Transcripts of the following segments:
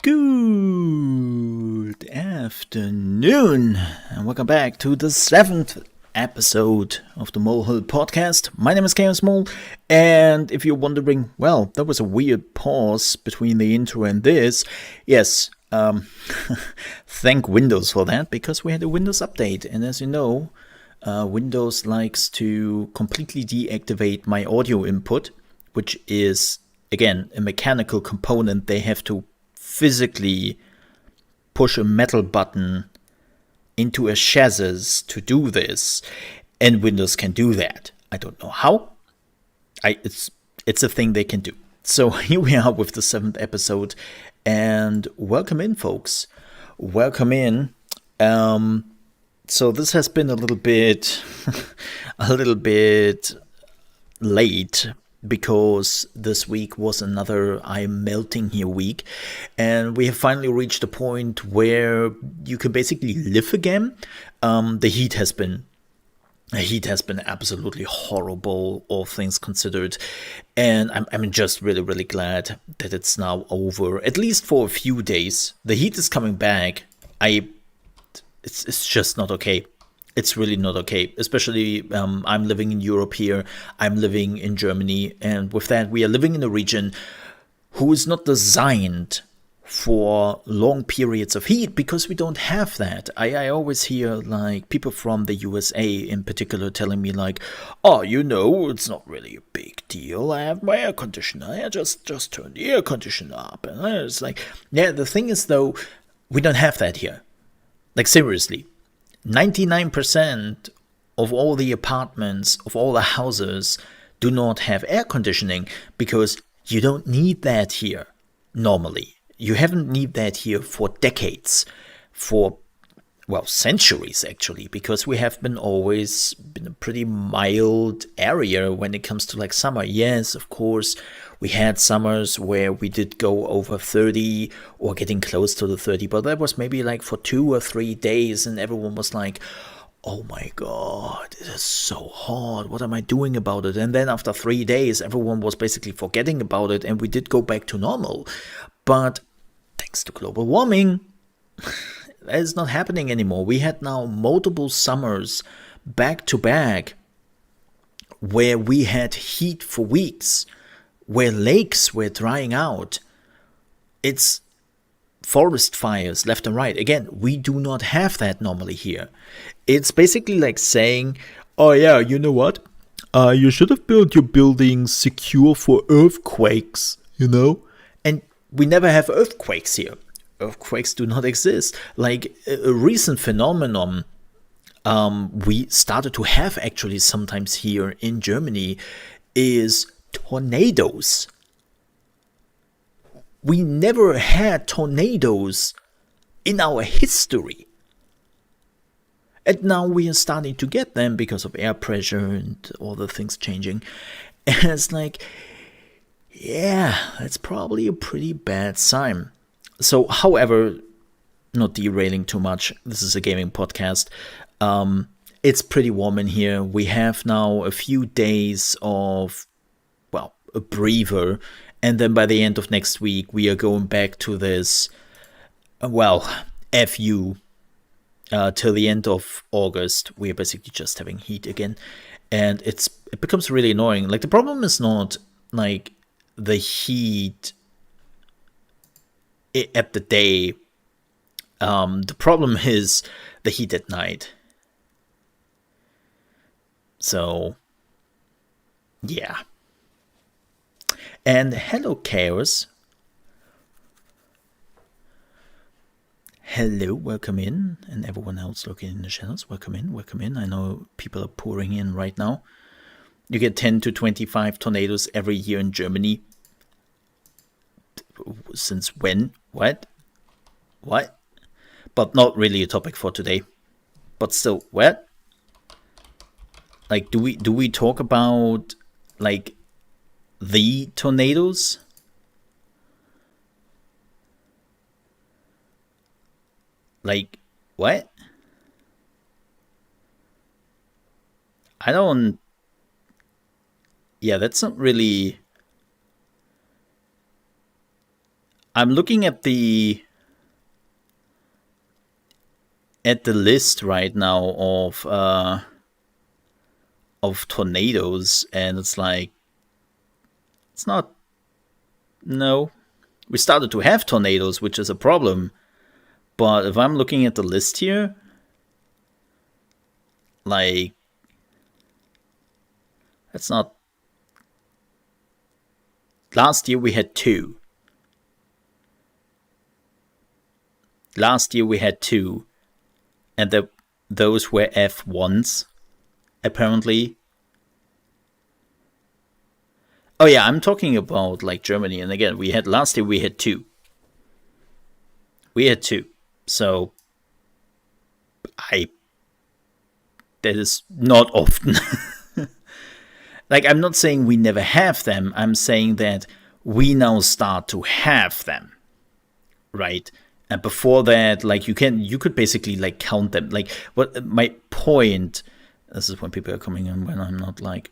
Good afternoon, and welcome back to the 7th episode of the Molehill podcast. My name is ChaosMole, and if you're wondering, well, there was a weird pause between the intro and this. Yes, thank Windows for that, because we had a Windows update, and as you know, Windows likes to completely deactivate my audio input, which is, again, a mechanical component. They have to physically push a metal button into a chassis to do this, and Windows can do that. I don't know how. It's a thing they can do. So here we are with the 7th episode, and welcome in, folks. Welcome in. So this has been a little bit late, because this week was another I'm melting here week, and we have finally reached a point where you can basically live again. The heat has been absolutely horrible, all things considered, and I'm just really glad that it's now over, at least for a few days. The heat is coming back. It's just not okay. It's really not okay, especially I'm living in Europe here, I'm living in Germany, and with that we are living in a region who is not designed for long periods of heat, because we don't have that. I always hear like people from the USA in particular telling me like, oh, it's not really a big deal, I have my air conditioner, I just turn the air conditioner up, and it's like, yeah, the thing is though, we don't have that here. Like seriously. 99% of all the apartments, of all the houses, do not have air conditioning, because you don't need that here normally. You haven't need that here for decades, for, well, centuries actually, because we have always been a pretty mild area when it comes to like summer. Yes, of course, we had summers where we did go over 30 or getting close to the 30, but that was maybe like for 2 or 3 days, and everyone was like, oh my god, it is so hot, what am I doing about it? And then after 3 days, everyone was basically forgetting about it, and we did go back to normal. But thanks to global warming, that is not happening anymore. We had now multiple summers back to back where we had heat for weeks, where lakes were drying out. It's forest fires left and right. Again, we do not have that normally here. It's basically like saying, oh yeah, you know what? You should have built your buildings secure for earthquakes, And we never have earthquakes here. Earthquakes do not exist. Like a recent phenomenon we started to have actually sometimes here in Germany is tornadoes. We never had tornadoes in our history. And now we are starting to get them because of air pressure and all the things changing. And it's like, yeah, it's probably a pretty bad sign. So, however, not derailing too much, this is a gaming podcast. It's pretty warm in here. We have now a few days of, well, a breather, and then by the end of next week we are going back to this, well, FU, till the end of August. We are basically just having heat again, and it becomes really annoying. Like, the problem is not like the heat at the day. The problem is the heat at night. So, yeah. And hello, Chaos. Hello, welcome in. And everyone else looking in the channels, welcome in. I know people are pouring in right now. You get 10 to 25 tornadoes every year in Germany. Since when? What? But not really a topic for today. But still, what? Like, do we talk about like the tornadoes? Like, what? I don't... Yeah, that's not really... I'm looking at the list right now of tornadoes, and it's like, it's not. No, we started to have tornadoes, which is a problem. But if I'm looking at the list here, like, that's not. Last year we had 2. Last year we had 2, and those were F1s, apparently. Oh yeah, I'm talking about like Germany, and again, last year we had 2. We had 2, so that is not often. Like, I'm not saying we never have them. I'm saying that we now start to have them, right? And before that, like, you could basically like count them. Like, what my point. This is when people are coming in when I'm not, like,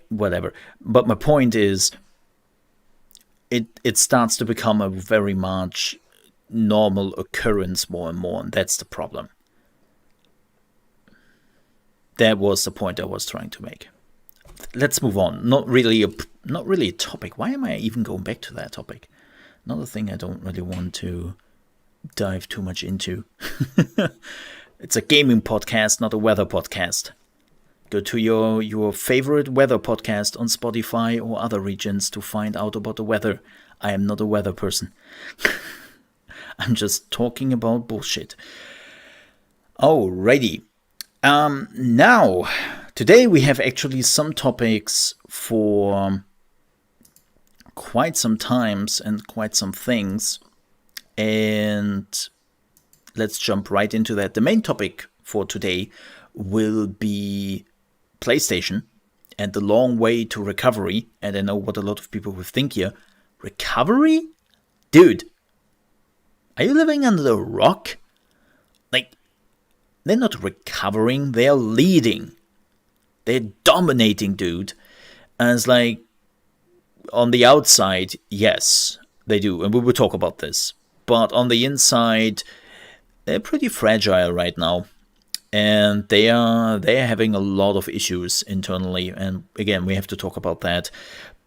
whatever. But my point is, it starts to become a very much normal occurrence more and more, and that's the problem. That was the point I was trying to make. Let's move on. Not really a topic. Why am I even going back to that topic? Another thing I don't really want to dive too much into. It's a gaming podcast, not a weather podcast. Go to your favorite weather podcast on Spotify or other regions to find out about the weather. I am not a weather person. I'm just talking about bullshit. Alrighty. Now, today we have actually some topics for quite some times and quite some things. And let's jump right into that. The main topic for today will be PlayStation and the long way to recovery. And I know what a lot of people will think here. Recovery? Dude, are you living under a rock? Like, they're not recovering, they're leading. They're dominating, dude. And it's like, on the outside, yes, they do. And we will talk about this. But on the inside, they're pretty fragile right now. And they are having a lot of issues internally. And again, we have to talk about that.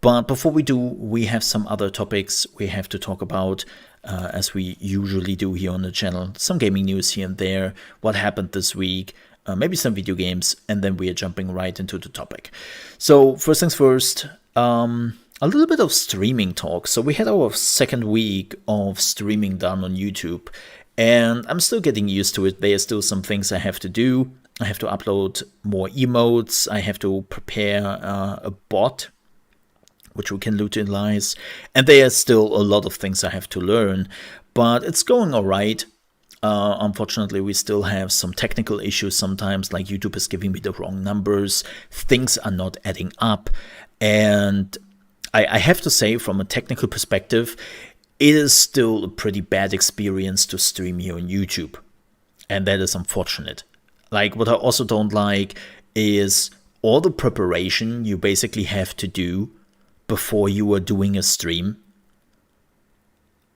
But before we do, we have some other topics we have to talk about, as we usually do here on the channel. Some gaming news here and there, what happened this week, maybe some video games, and then we are jumping right into the topic. So first things first, a little bit of streaming talk. So we had our second week of streaming done on YouTube, and I'm still getting used to it. There are still some things I have to do. I have to upload more emotes. I have to prepare a bot which we can utilize. And there are still a lot of things I have to learn, but it's going all right. Unfortunately, we still have some technical issues sometimes, like YouTube is giving me the wrong numbers. Things are not adding up. And I have to say, from a technical perspective, it is still a pretty bad experience to stream here on YouTube. And that is unfortunate. Like, what I also don't like is all the preparation you basically have to do before you are doing a stream.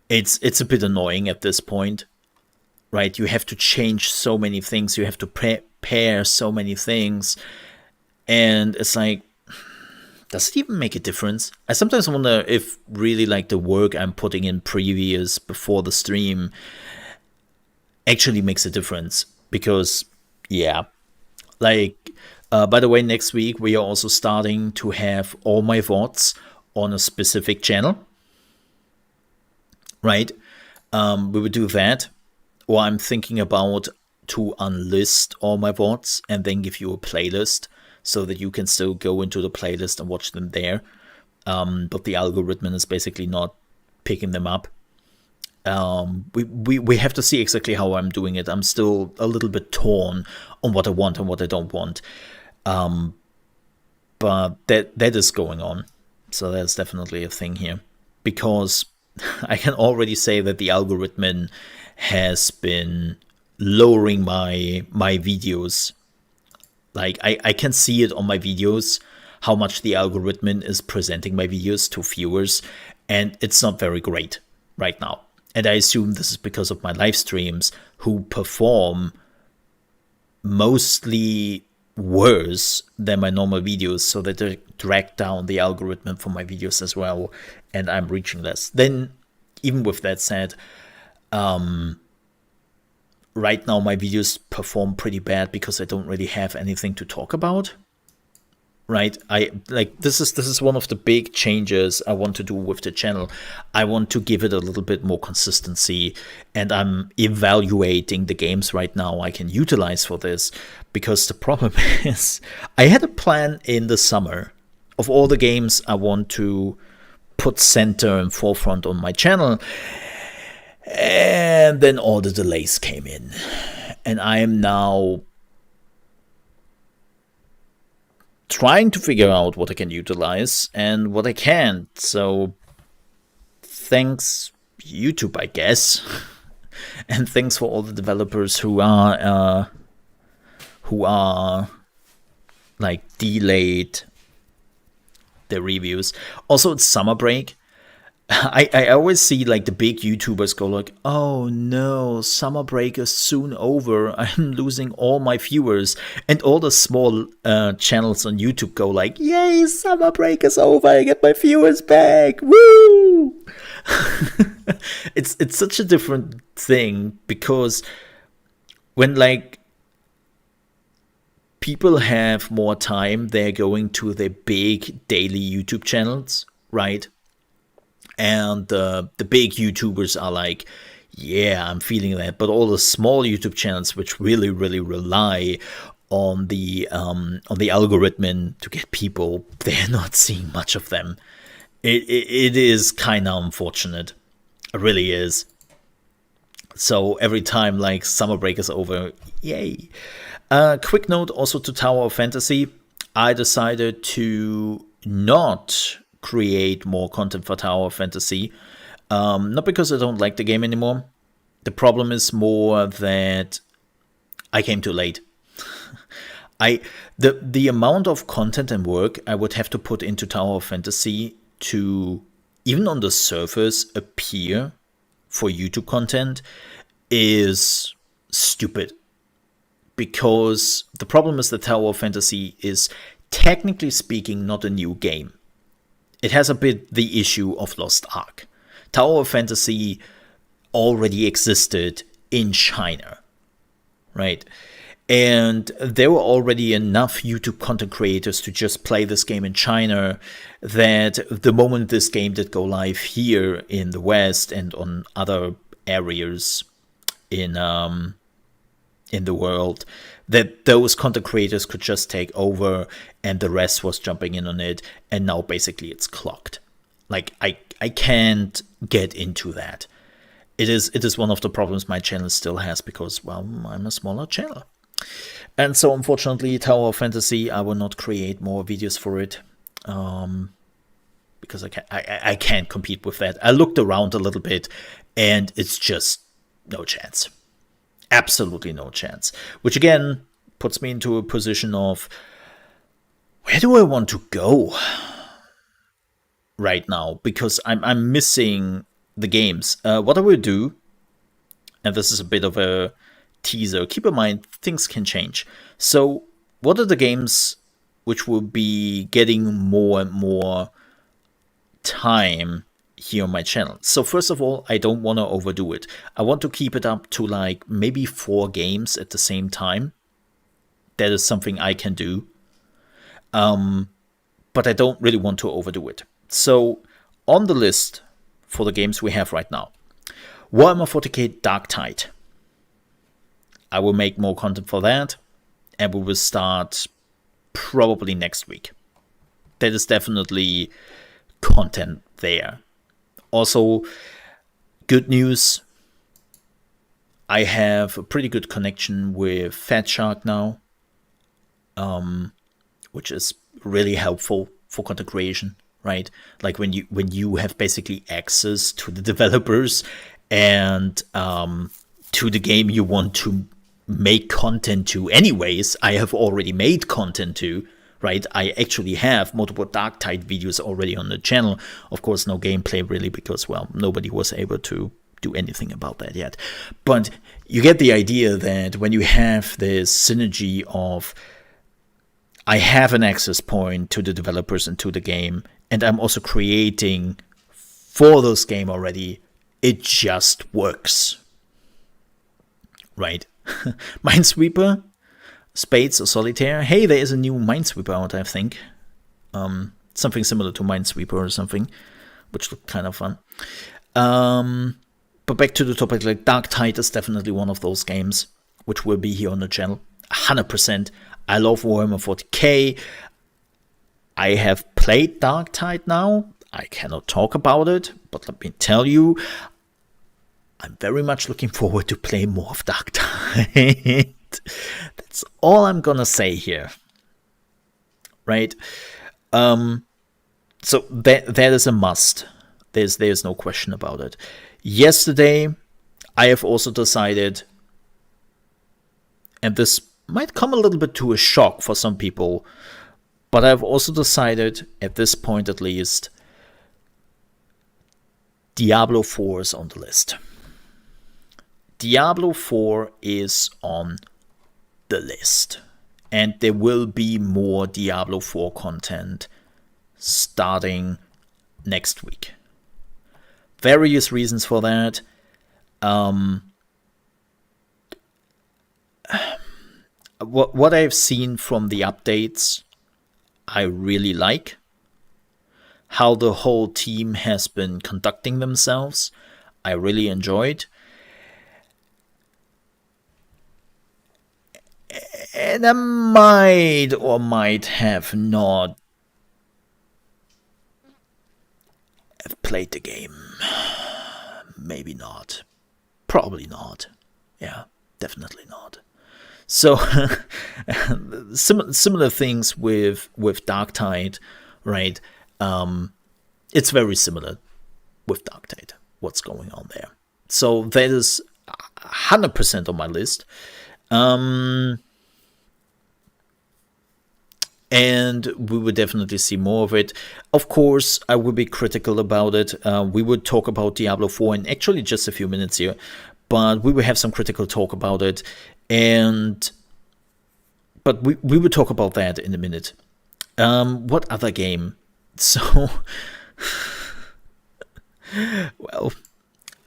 It's a bit annoying at this point, right? You have to change so many things. You have to prepare so many things. And it's like, does it even make a difference? I sometimes wonder if really like the work I'm putting in previous before the stream actually makes a difference. Because, yeah, like, by the way, next week we are also starting to have all my VODs on a specific channel, right? We would do that, or I'm thinking about to unlist all my VODs and then give you a playlist so that you can still go into the playlist and watch them there. But the algorithm is basically not picking them up. We have to see exactly how I'm doing it. I'm still a little bit torn on what I want and what I don't want. But that is going on. So that's definitely a thing here. Because I can already say that the algorithm has been lowering my videos. Like, I can see it on my videos, how much the algorithm is presenting my videos to viewers. And it's not very great right now. And I assume this is because of my live streams, who perform mostly worse than my normal videos, so that they drag down the algorithm for my videos as well, and I'm reaching less. Then, even with that said, right now my videos perform pretty bad because I don't really have anything to talk about. Right, this is one of the big changes I want to do with the channel. I want to give it a little bit more consistency, and I'm evaluating the games right now I can utilize for this, because the problem is I had a plan in the summer of all the games I want to put center and forefront on my channel, and then all the delays came in, and I am now trying to figure out what I can utilize and what I can't. So thanks YouTube, I guess, and thanks for all the developers who are like delayed their reviews. Also, it's summer break. I always see like the big YouTubers go like, oh no, summer break is soon over, I'm losing all my viewers. And all the small channels on YouTube go like, yay, summer break is over, I get my viewers back, woo! It's such a different thing, because when like people have more time, they're going to their big daily YouTube channels, right? And the big YouTubers are like, yeah, I'm feeling that. But all the small YouTube channels, which really, really rely on the algorithm to get people, they're not seeing much of them. It is kind of unfortunate. It really is. So every time like summer break is over, yay. Quick note also to Tower of Fantasy. I decided to not create more content for Tower of Fantasy. Not because I don't like the game anymore. The problem is more that I came too late. The amount of content and work I would have to put into Tower of Fantasy to, even on the surface, appear for YouTube content is stupid. Because the problem is that Tower of Fantasy is, technically speaking, not a new game. It has a bit the issue of Lost Ark. Tower of Fantasy already existed in China, right? And there were already enough YouTube content creators to just play this game in China that the moment this game did go live here in the West and on other areas in the world, that those content creators could just take over and the rest was jumping in on it, and now basically it's clocked. Like I can't get into that. It is one of the problems my channel still has, because, well, I'm a smaller channel. And so unfortunately, Tower of Fantasy, I will not create more videos for it. Because I can't compete with that. I looked around a little bit and it's just no chance. Absolutely no chance. Which again puts me into a position of, where do I want to go right now? Because I'm missing the games. What I will do, and this is a bit of a teaser, keep in mind things can change. So what are the games which will be getting more and more time here on my channel? So first of all, I don't want to overdo it. I want to keep it up to like maybe 4 games at the same time. That is something I can do. But I don't really want to overdo it. So on the list for the games we have right now, Warhammer 40k Dark Tide. I will make more content for that, and we will start probably next week. That is definitely content there. Also, good news, I have a pretty good connection with Fat Shark now, which is really helpful for content creation, right? Like when you have basically access to the developers and to the game you want to make content to anyways. I have already made content to, right? I actually have multiple Dark Tide videos already on the channel. Of course, no gameplay really, because, well, nobody was able to do anything about that yet. But you get the idea that when you have this synergy of I have an access point to the developers and to the game, and I'm also creating for those game already, it just works. Right? Minesweeper, Spades, or Solitaire. Hey, there is a new Minesweeper out, I think. Something similar to Minesweeper or something, which looked kind of fun. But back to the topic, like Dark Tide is definitely one of those games which will be here on the channel, 100%. I love Warhammer 40k. I have played Dark Tide now. I cannot talk about it, but let me tell you, I'm very much looking forward to play more of Dark Tide. That's all I'm gonna say here. Right? So that is a must. There's no question about it. Yesterday, I have also decided, and this might come a little bit to a shock for some people, but I've also decided, at this point at least, Diablo 4 is on the list. Diablo 4 is on the list. And there will be more Diablo 4 content starting next week. Various reasons for that. What I've seen from the updates, I really like. How the whole team has been conducting themselves, I really enjoyed. And I might or might have not have played the game. Maybe not. Probably not. Yeah, definitely not. So similar things with Dark Tide, right? It's very similar with Dark Tide, what's going on there. So that is 100% on my list. And we would definitely see more of it. Of course, I would be critical about it. We would talk about Diablo 4 in actually just a few minutes here, but we will have some critical talk about it. But we will talk about that in a minute. What other game? So, well,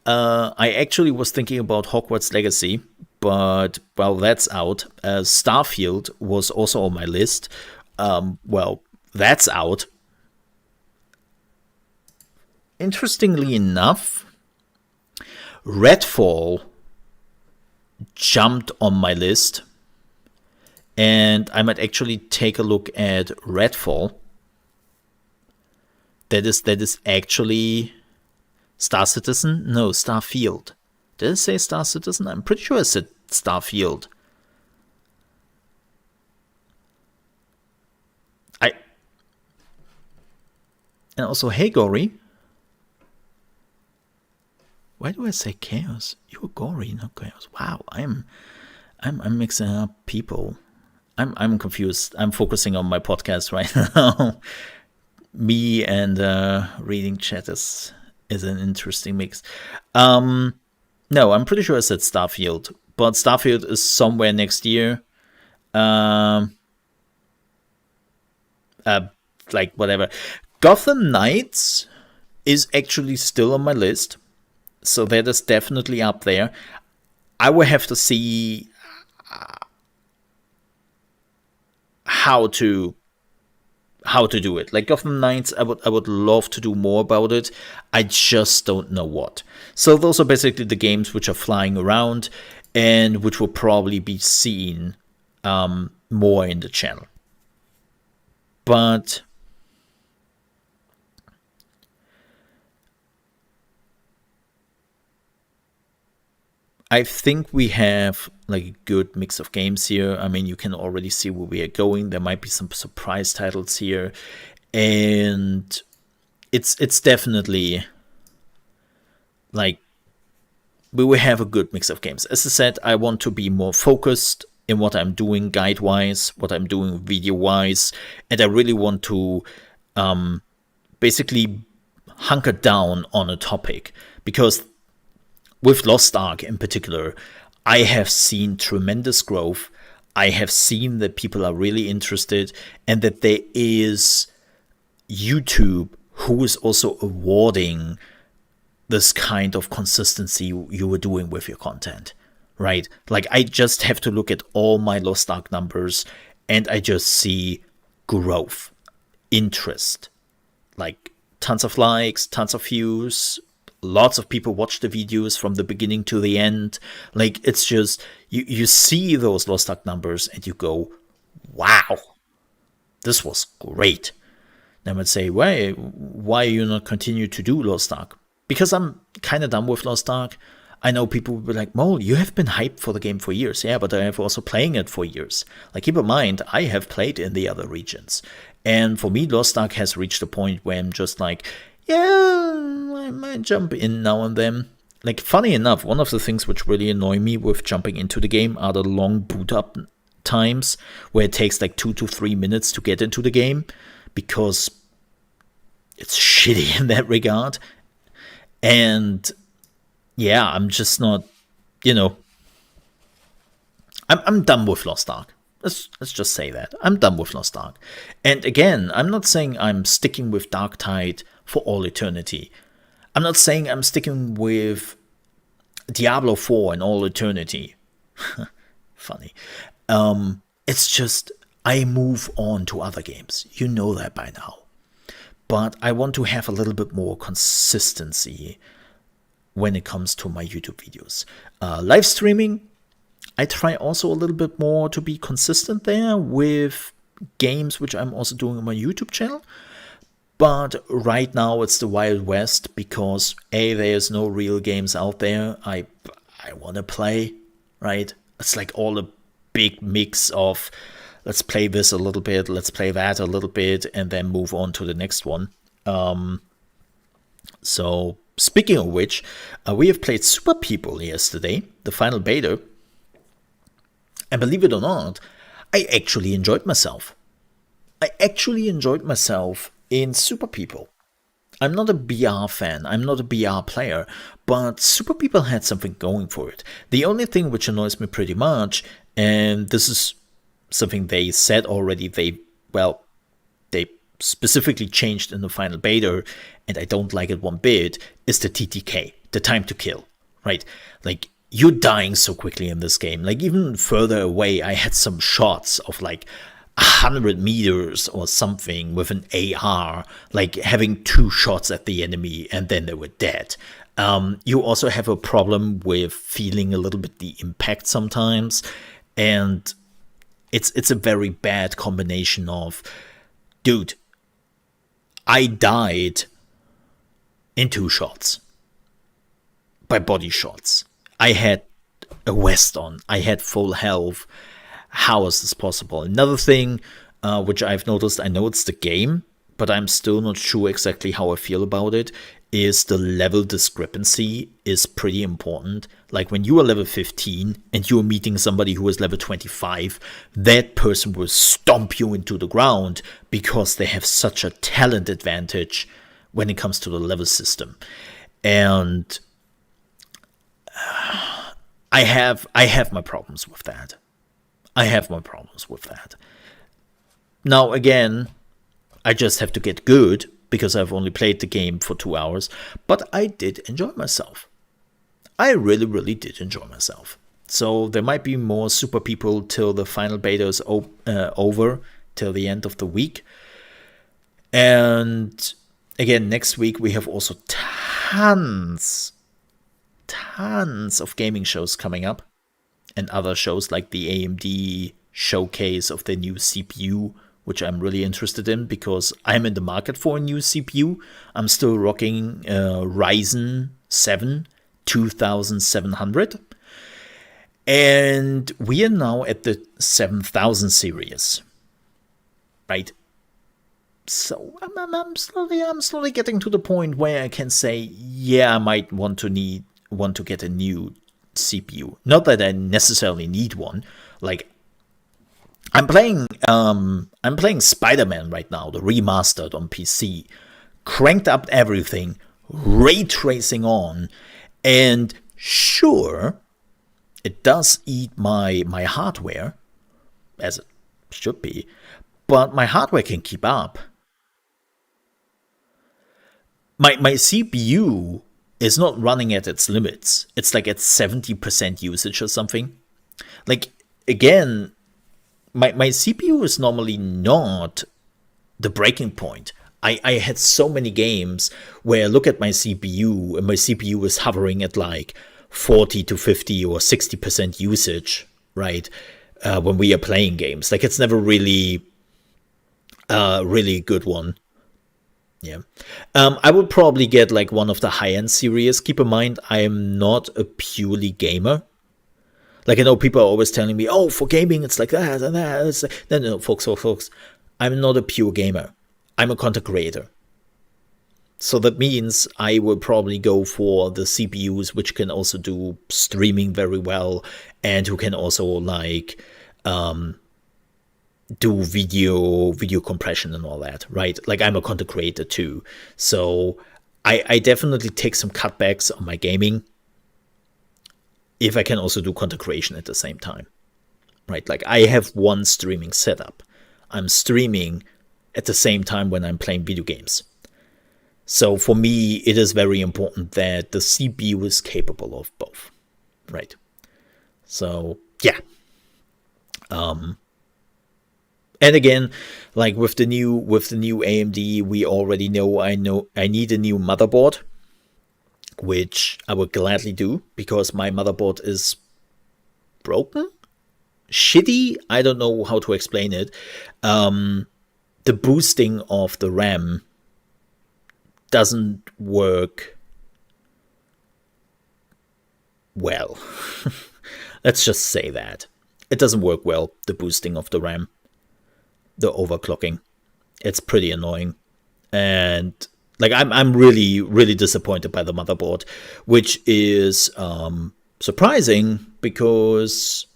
I actually was thinking about Hogwarts Legacy, but, well, that's out. Starfield was also on my list. Well, that's out. Interestingly enough, Redfall jumped on my list, and I might actually take a look at Redfall. That is actually Star Citizen? No, Starfield. Did I say Star Citizen? I'm pretty sure I said Starfield. And also, hey Gory. Why do I say Chaos? You're Gory, not Chaos. Wow, I'm mixing up people. I'm confused. I'm focusing on my podcast right now. Me and reading chat is an interesting mix. No, I'm pretty sure I said Starfield, but Starfield is somewhere next year. Like whatever. Gotham Knights is actually still on my list, so that is definitely up there. I will have to see how to do it. Like Gotham Knights, I would love to do more about it. I just don't know what. So those are basically the games which are flying around and which will probably be seen more in the channel. But I think we have like a good mix of games here. I mean, you can already see where we are going. There might be some surprise titles here, and it's definitely like we will have a good mix of games. As I said, I want to be more focused in what I'm doing guide-wise, what I'm doing video-wise, and I really want to basically hunker down on a topic, because with Lost Ark in particular, I have seen tremendous growth. I have seen that people are really interested, and that there is YouTube who is also awarding this kind of consistency you were doing with your content, right? Like, I just have to look at all my Lost Ark numbers and I just see growth, interest, like tons of likes, tons of views, lots of people watch the videos from the beginning to the end. Like, it's just, you see those Lost Ark numbers and you go, wow, this was great. Then I would say, why you not continue to do Lost Ark? Because I'm kind of done with Lost Ark. I know people will be like, Mole, you have been hyped for the game for years. Yeah, but I have also playing it for years. Like, keep in mind, I have played in the other regions. And for me, Lost Ark has reached a point where I'm just like, yeah, I might jump in now and then. Like, funny enough, one of the things which really annoy me with jumping into the game are the long boot up times, where it takes like 2 to 3 minutes to get into the game, because it's shitty in that regard. And yeah, I'm just not, I'm done with Lost Ark. Let's just say that. I'm done with Lost Ark. And again, I'm not saying I'm sticking with Darktide for all eternity. I'm not saying I'm sticking with Diablo 4 in all eternity. Funny. It's just, I move on to other games. You know that by now. But I want to have a little bit more consistency when it comes to my YouTube videos. Live streaming, I try also a little bit more to be consistent there with games which I'm also doing on my YouTube channel. But right now it's the Wild West, because there's no real games out there I want to play, right? It's like all a big mix of, let's play this a little bit, let's play that a little bit, and then move on to the next one. So, speaking of which, we have played Super People yesterday, the final beta. And believe it or not, I actually enjoyed myself. In Super People. I'm not a BR fan, I'm not a BR player, but Super People had something going for it. The only thing which annoys me pretty much, and this is something they said already, they specifically changed in the final beta, and I don't like it one bit, is the TTK, the time to kill, right? Like, you're dying so quickly in this game. Like, even further away, I had some shots of like 100 meters or something with an AR, like having 2 shots at the enemy and then they were dead. You also have a problem with feeling a little bit the impact sometimes, and it's a very bad combination of, dude, I died in 2 shots by body shots. I had a vest on, I had full health. How is this possible? Another thing which I've noticed, I know it's the game, but I'm still not sure exactly how I feel about it, is the level discrepancy is pretty important. Like, when you are level 15 and you're meeting somebody who is level 25, that person will stomp you into the ground because they have such a talent advantage when it comes to the level system. And I have my problems with that. Now, again, I just have to get good, because I've only played the game for 2 hours, but I did enjoy myself. I really, really did enjoy myself. So there might be more Super People till the final beta is over, till the end of the week. And again, next week we have also tons of gaming shows coming up, and other shows like the AMD showcase of the new CPU, which I'm really interested in because I'm in the market for a new CPU. I'm still rocking Ryzen 7 2700. And we are now at the 7000 series, right? So I'm slowly getting to the point where I can say, yeah, I might want to get a new CPU. Not that I necessarily need one. Like, I'm playing Spider-Man right now, the remastered on PC, cranked up everything, ray tracing on, and Sure, it does eat my hardware, as it should be, but my hardware can keep up. My CPU is not running at its limits. It's like at 70% usage or something. Like, again, my CPU is normally not the breaking point. I had so many games where I look at my CPU and my CPU is hovering at like 40 to 50 or 60% usage, right? When we are playing games. Like, it's never really really a good one. Yeah. I would probably get like one of the high-end series. Keep in mind, I am not a purely gamer. Like, I know people are always telling me, oh, for gaming, it's like that and that. It's like, no, folks. I'm not a pure gamer. I'm a content creator. So that means I will probably go for the CPUs, which can also do streaming very well and who can also like do video compression and all that, right? Like, I'm a content creator too. So I definitely take some cutbacks on my gaming if I can also do content creation at the same time, right? Like, I have one streaming setup. I'm streaming at the same time when I'm playing video games. So for me, it is very important that the CPU is capable of both, right? So yeah. And again, like with the new AMD, we already know I need a new motherboard, which I would gladly do because my motherboard is broken, shitty. I don't know how to explain it. The boosting of the RAM doesn't work well. Let's just say that it doesn't work well. The boosting of the RAM, the overclocking, it's pretty annoying. And like, I'm really disappointed by the motherboard, which is surprising because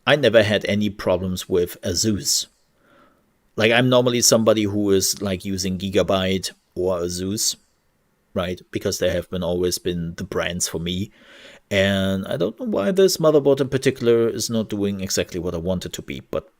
I never had any problems with Asus. Like, I'm normally somebody who is like using Gigabyte or Asus, right? Because they have always been the brands for me. And I don't know why this motherboard in particular is not doing exactly what I want it to be, but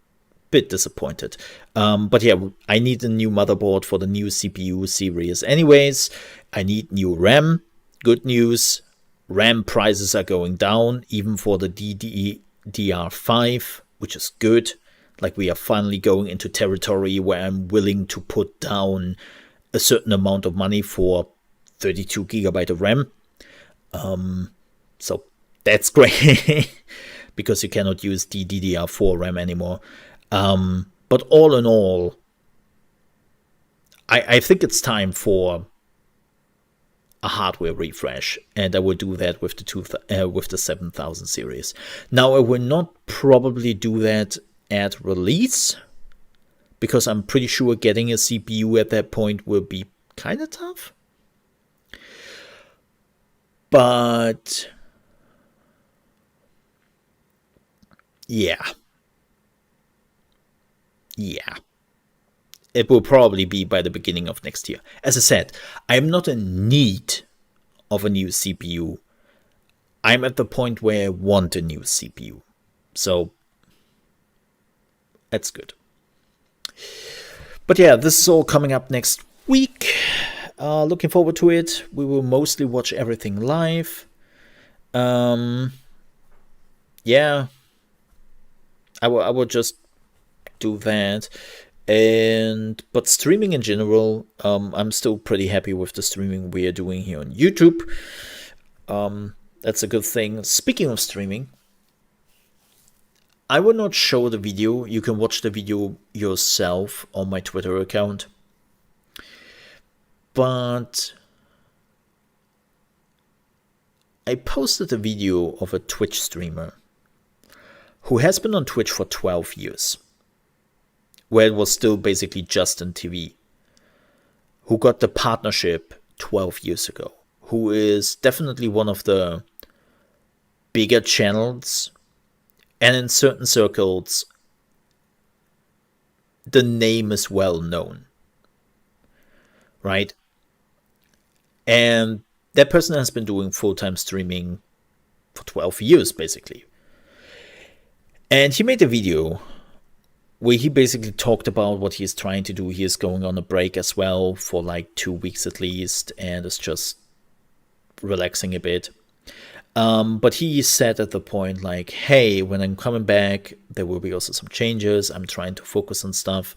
bit disappointed. But yeah, I need a new motherboard for the new CPU series. Anyways, I need new RAM. Good news, RAM prices are going down, even for the DDR5, which is good. Like, we are finally going into territory where I'm willing to put down a certain amount of money for 32 gigabyte of RAM. So that's great because you cannot use the DDR4 RAM anymore. But all in all, I think it's time for a hardware refresh, and I will do that with the 7000 series. Now, I will not probably do that at release because I'm pretty sure getting a CPU at that point will be kind of tough. But yeah, it will probably be by the beginning of next year. As I said, I'm not in need of a new CPU. I'm at the point where I want a new CPU. So that's good. But yeah, this is all coming up next week. Looking forward to it. We will mostly watch everything live. Yeah, I will just do that. But streaming in general, I'm still pretty happy with the streaming we are doing here on YouTube. That's a good thing. Speaking of streaming, I will not show the video. You can watch the video yourself on my Twitter account. But I posted a video of a Twitch streamer who has been on Twitch for 12 years, where it was still basically Justin TV, who got the partnership 12 years ago, who is definitely one of the bigger channels, and in certain circles, the name is well known, right? And that person has been doing full-time streaming for 12 years, basically. And he made a video where he basically talked about what he's trying to do. He is going on a break as well for like 2 weeks at least, and is just relaxing a bit. But he said at the point like, hey, when I'm coming back, there will be also some changes. I'm trying to focus on stuff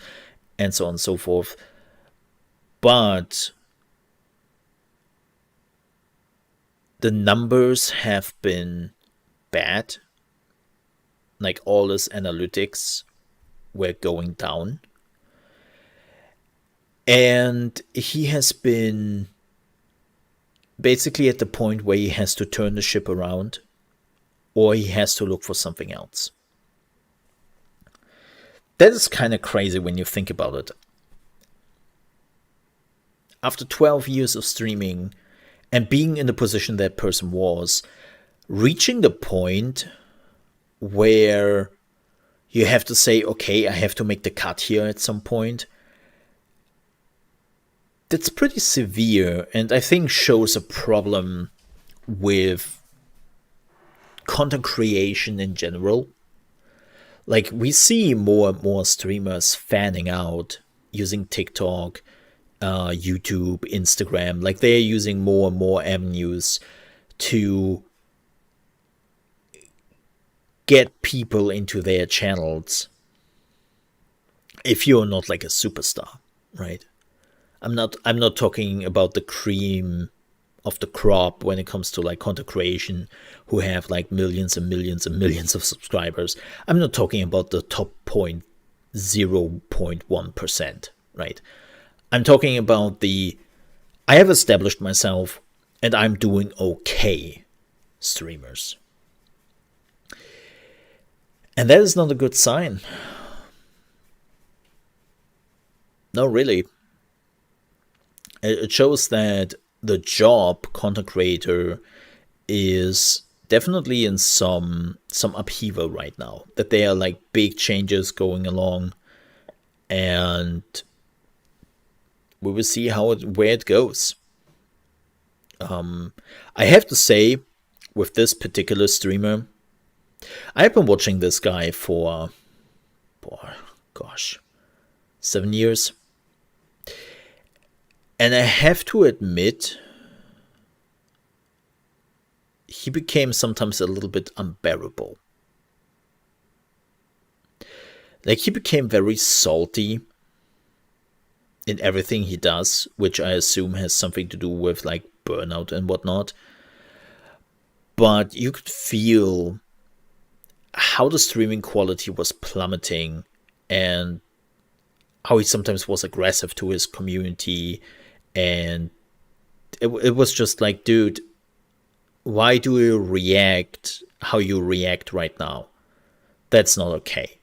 and so on and so forth. But the numbers have been bad. Like all his analytics were going down. And he has been basically at the point where he has to turn the ship around, or he has to look for something else. That is kind of crazy when you think about it. After 12 years of streaming and being in the position that person was, reaching the point where you have to say, okay, I have to make the cut here at some point, that's pretty severe, and I think shows a problem with content creation in general. Like, we see more and more streamers fanning out using TikTok, YouTube, Instagram. Like, they're using more and more avenues to get people into their channels if you're not like a superstar, right? I'm not talking about the cream of the crop when it comes to like content creation who have like millions and millions and millions of subscribers. I'm not talking about the top 0.1%, right? I'm talking about I have established myself and I'm doing okay streamers. And that is not a good sign. No, really. It shows that the job content creator is definitely in some upheaval right now. That there are like big changes going along, and we will see where it goes. I have to say, with this particular streamer, I've been watching this guy for 7 years. And I have to admit, he became sometimes a little bit unbearable. Like, he became very salty in everything he does, which I assume has something to do with like burnout and whatnot. But you could feel how the streaming quality was plummeting and how he sometimes was aggressive to his community. And it was just like, dude, why do you react how you react right now? That's not okay.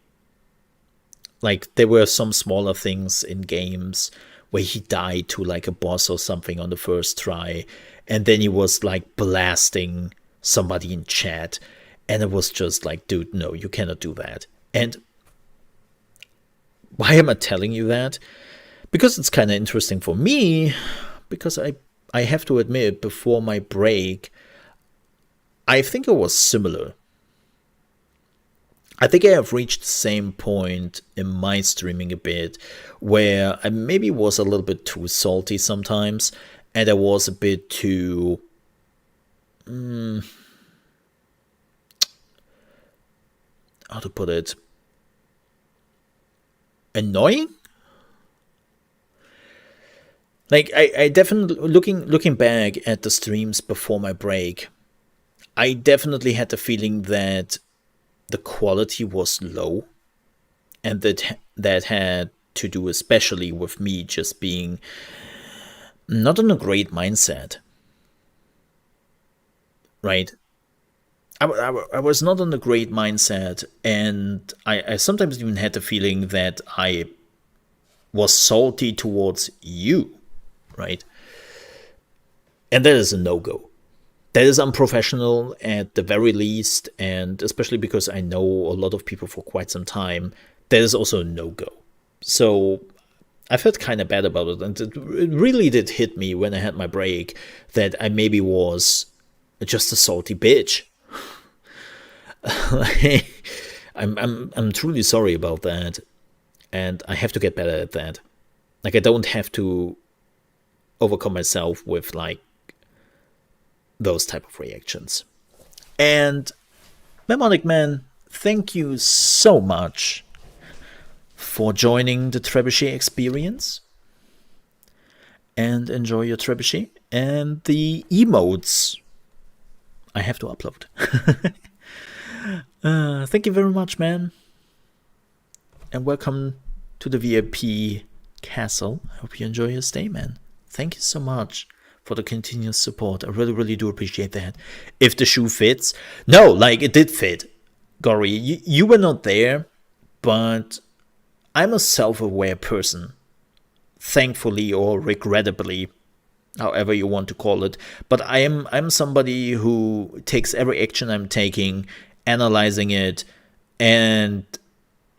Like, there were some smaller things in games where he died to like a boss or something on the first try, and then he was like blasting somebody in chat, and it was just like, dude, no, you cannot do that. And why am I telling you that? Because it's kind of interesting for me, because I have to admit, before my break, I think it was similar. I think I have reached the same point in my streaming a bit, where I maybe was a little bit too salty sometimes, and I was a bit too... how to put it? Annoying? Like, I definitely, looking back at the streams before my break, I definitely had the feeling that the quality was low, and that had to do especially with me just being not in a great mindset, right? I was not in a great mindset, and I sometimes even had the feeling that I was salty towards you, right? And that is a no-go. That is unprofessional at the very least, and especially because I know a lot of people for quite some time, that is also a no-go. So I felt kind of bad about it, and it really did hit me when I had my break that I maybe was just a salty bitch. I'm truly sorry about that, and I have to get better at that. Like, I don't have to overcome myself with like those type of reactions. And Mnemonic Man, thank you so much for joining the Trebuchet experience, and enjoy your Trebuchet and the emotes I have to upload. Thank you very much, man, and welcome to the VIP castle. I hope you enjoy your stay, man. Thank you so much for the continuous support. I really, really do appreciate that. If the shoe fits. No, like, it did fit. Gory, you were not there, but I'm a self-aware person. Thankfully or regrettably, however you want to call it. But I'm somebody who takes every action I'm taking, analyzing it, and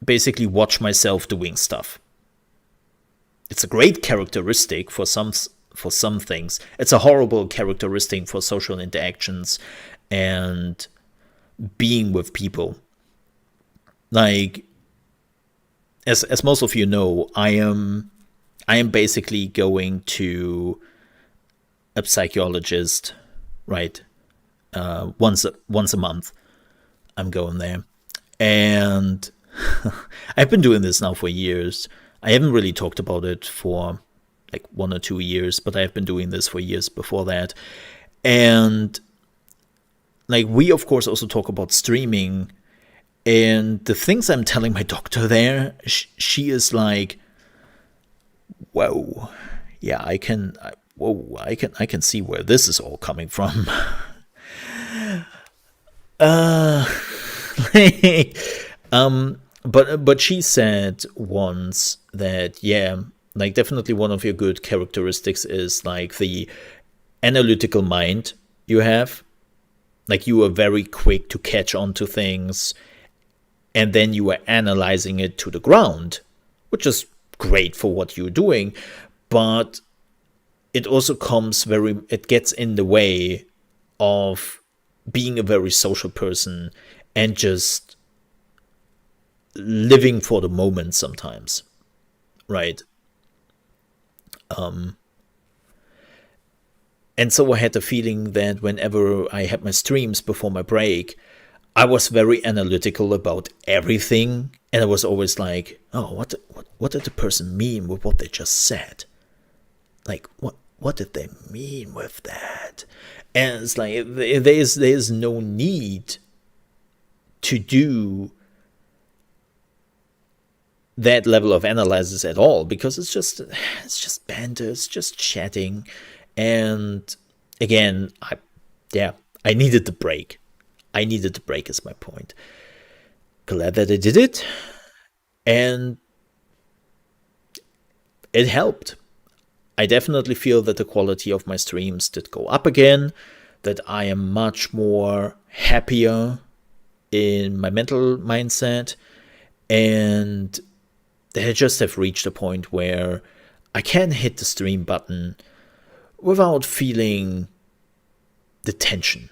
basically watch myself doing stuff. It's a great characteristic for some things. It's a horrible characteristic for social interactions and being with people. Like, as most of you know, I am basically going to a psychologist, right? Once a month, I'm going there, and I've been doing this now for years. I haven't really talked about it for like 1 or 2 years, but I've been doing this for years before that. And like, we of course also talk about streaming, and the things I'm telling my doctor there, she is like, whoa, yeah, I can see where this is all coming from. But she said once that, yeah, like, definitely one of your good characteristics is like the analytical mind you have. Like, you are very quick to catch on to things, and then you are analyzing it to the ground, which is great for what you're doing, but it also it gets in the way of being a very social person and just living for the moment sometimes, right? And so I had the feeling that whenever I had my streams before my break, I was very analytical about everything, and I was always like, oh, what did the person mean with what they just said? Like, what did they mean with that? And it's like, there's no need to do that level of analysis at all, because it's just banter, it's just chatting. And again, I needed the break. I needed the break is my point. Glad that I did it, and it helped. I definitely feel that the quality of my streams did go up again, that I am much more happier in my mental mindset, and that I just have reached a point where I can hit the stream button without feeling the tension,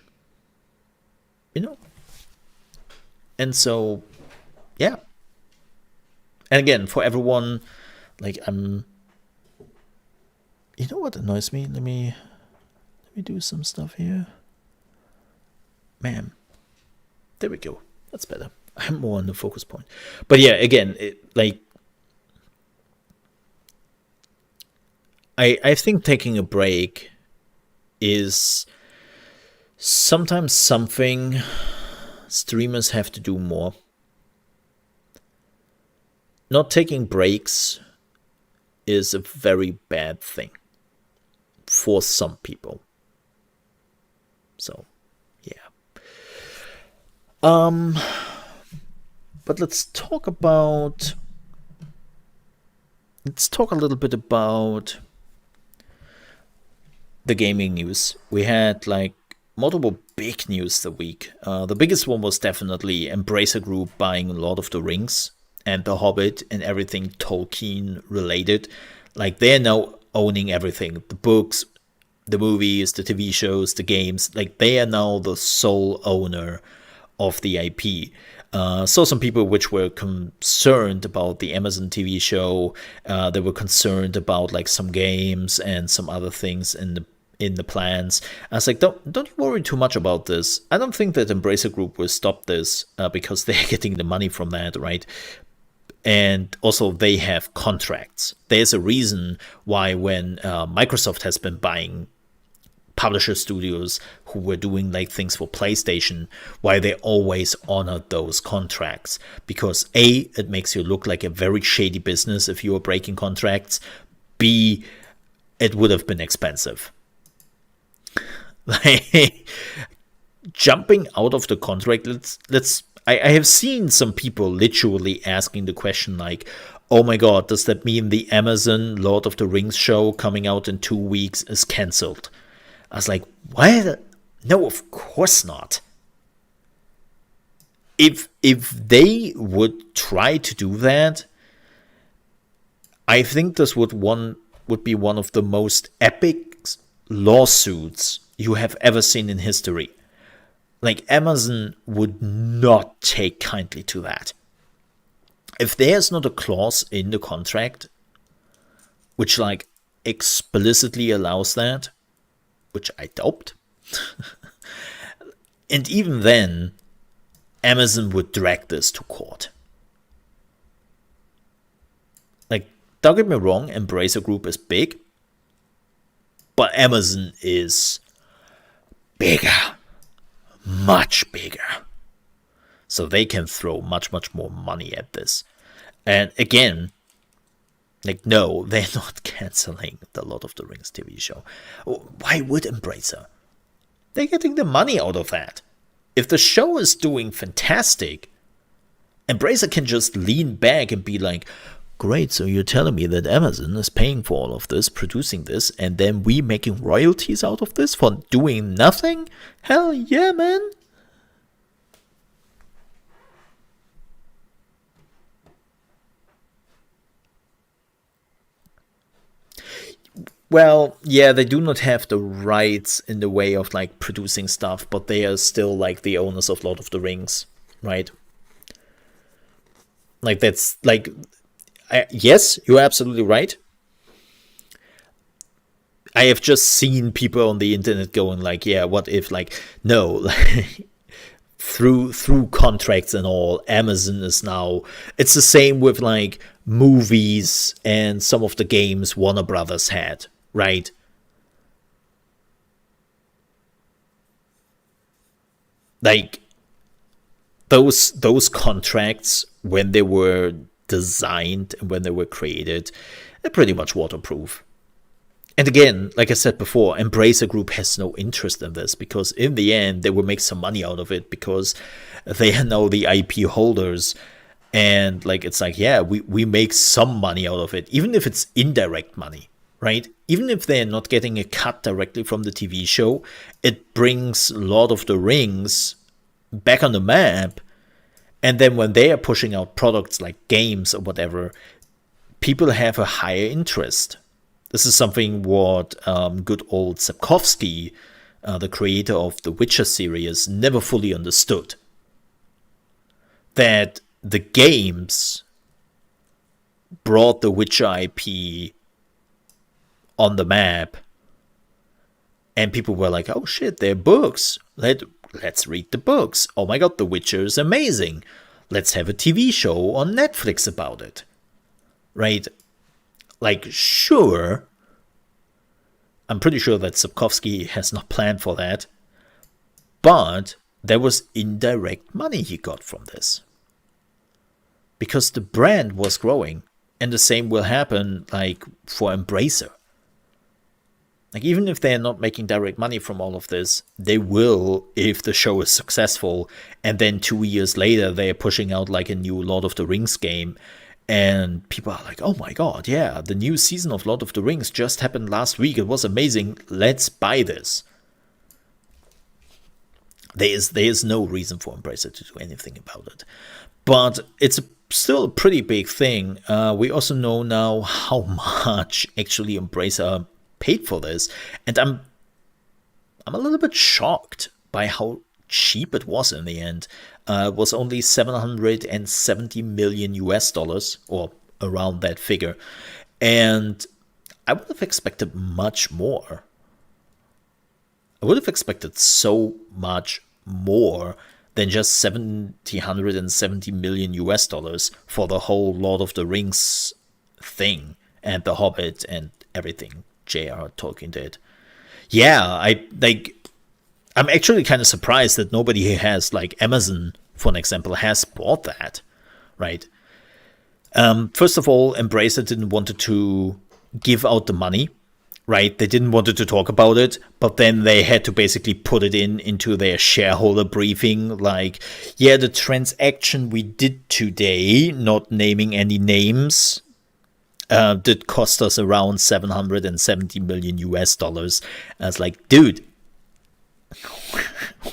you know? And so, yeah. And again, for everyone, like, you know what annoys me? Let me do some stuff here. Man, there we go. That's better. I'm more on the focus point. But yeah, again, I think taking a break is sometimes something streamers have to do more. Not taking breaks is a very bad thing for some people. So, yeah. But let's talk a little bit about the gaming news. We had like multiple big news the week. The biggest one was definitely Embracer Group buying Lord of the Rings and The Hobbit and everything Tolkien related. Like, they're now owning everything. The books, the movies, the TV shows, the games. Like, they are now the sole owner of the IP. Saw some people which were concerned about the Amazon TV show. They were concerned about like some games and some other things in the plans. I was like, don't you worry too much about this. I don't think that Embracer Group will stop this because they're getting the money from that, right? And also they have contracts. There's a reason why when Microsoft has been buying publisher studios who were doing like things for PlayStation, why they always honor those contracts. Because A, it makes you look like a very shady business if you are breaking contracts. B, it would have been expensive. Like, jumping out of the contract, I have seen some people literally asking the question like, oh my god, does that mean the Amazon Lord of the Rings show coming out in 2 weeks is cancelled? I was like, what? No, of course not. If they would try to do that, I think this would be one of the most epic lawsuits you have ever seen in history. Like, Amazon would not take kindly to that. If there's not a clause in the contract which like explicitly allows that, which I doubt, and even then, Amazon would drag this to court. Like, don't get me wrong, Embracer Group is big, but Amazon is bigger, much bigger. So they can throw much, much more money at this. And again, like, no, they're not canceling the Lord of the Rings TV show. Why would Embracer? They're getting the money out of that. If the show is doing fantastic, Embracer can just lean back and be like, great, so you're telling me that Amazon is paying for all of this, producing this, and then we making royalties out of this for doing nothing? Hell yeah, man. Well, yeah, they do not have the rights in the way of like producing stuff, but they are still like the owners of Lord of the Rings, right? Like, that's like, yes, you're absolutely right. I have just seen people on the internet going like, yeah, what if like, no, through contracts and all, Amazon is now, it's the same with like movies and some of the games Warner Brothers had, right? Like, those contracts, when they were designed and when they were created, they're pretty much waterproof. And again, like I said before, Embracer Group has no interest in this because in the end, they will make some money out of it because they are now the IP holders. And like, it's like, yeah, we make some money out of it, even if it's indirect money, right? Even if they're not getting a cut directly from the TV show, it brings Lord of the Rings back on the map. And then when they are pushing out products like games or whatever, people have a higher interest. This is something what good old Sapkowski, the creator of the Witcher series, never fully understood. That the games brought the Witcher IP on the map, and people were like, oh shit, they're books. Let's read the books. Oh my god, The Witcher is amazing. Let's have a TV show on Netflix about it. Right? Like, sure, I'm pretty sure that Sapkowski has not planned for that, but there was indirect money he got from this. Because the brand was growing, and the same will happen like for Embracer. Like, even if they're not making direct money from all of this, they will if the show is successful, and then 2 years later they're pushing out like a new Lord of the Rings game, and people are like, oh my god, yeah, the new season of Lord of the Rings just happened last week, it was amazing, let's buy this. There is no reason for Embracer to do anything about it. But it's still a pretty big thing. We also know now how much actually Embracer paid for this, and I'm a little bit shocked by how cheap it was in the end. It was only 770 million US dollars, or around that figure. And I would have expected much more. I would have expected so much more than just 770 million US dollars for the whole Lord of the Rings thing and The Hobbit and everything J.R. Tolkien did. Yeah, I'm actually kind of surprised that nobody has, like Amazon, for an example, has bought that, right? First of all, Embracer didn't want to give out the money, right? They didn't want to talk about it, but then they had to basically put it into their shareholder briefing, like, yeah, the transaction we did today, not naming any names, did cost us around 770 million US dollars. I was like, dude,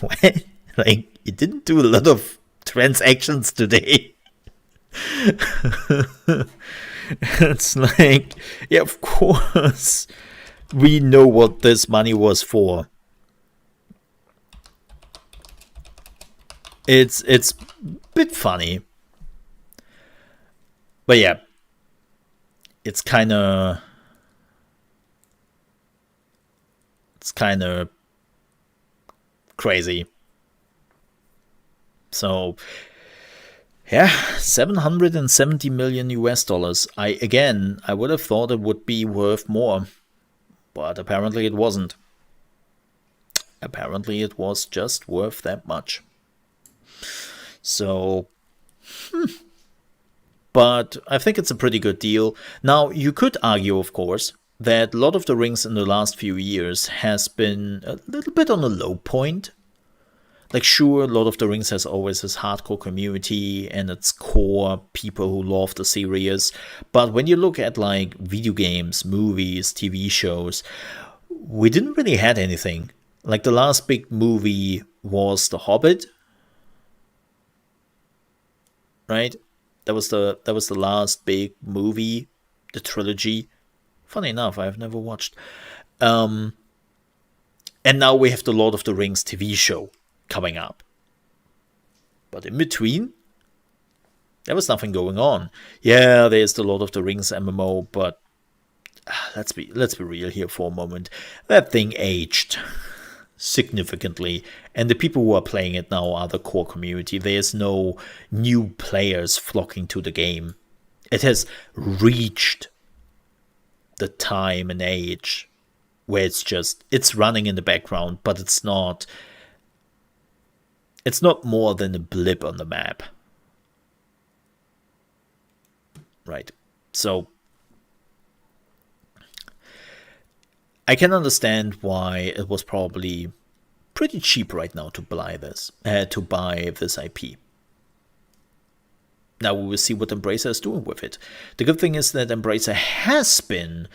what? Like, you didn't do a lot of transactions today. It's like, yeah, of course, we know what this money was for. It's a bit funny. But yeah, it's kind of crazy. So yeah, 770 million US dollars. I would have thought it would be worth more, but apparently it wasn't. Apparently it was just worth that much. So, but I think it's a pretty good deal. Now, you could argue, of course, that Lord of the Rings in the last few years has been a little bit on a low point. Like, sure, Lord of the Rings has always this hardcore community and its core people who love the series. But when you look at, like, video games, movies, TV shows, we didn't really had anything. Like, the last big movie was The Hobbit, right? That was the last big movie, the trilogy. Funny enough, I've never watched. And now we have the Lord of the Rings TV show coming up. But in between, there was nothing going on. Yeah, there's the Lord of the Rings MMO, but let's be real here for a moment. That thing aged significantly, and the people who are playing it now are the core community. There's no new players flocking to the game. It has reached the time and age where it's running in the background, but it's not more than a blip on the map, right? So I can understand why it was probably pretty cheap right now to buy this IP. Now we will see what Embracer is doing with it. The good thing is that Embracer has been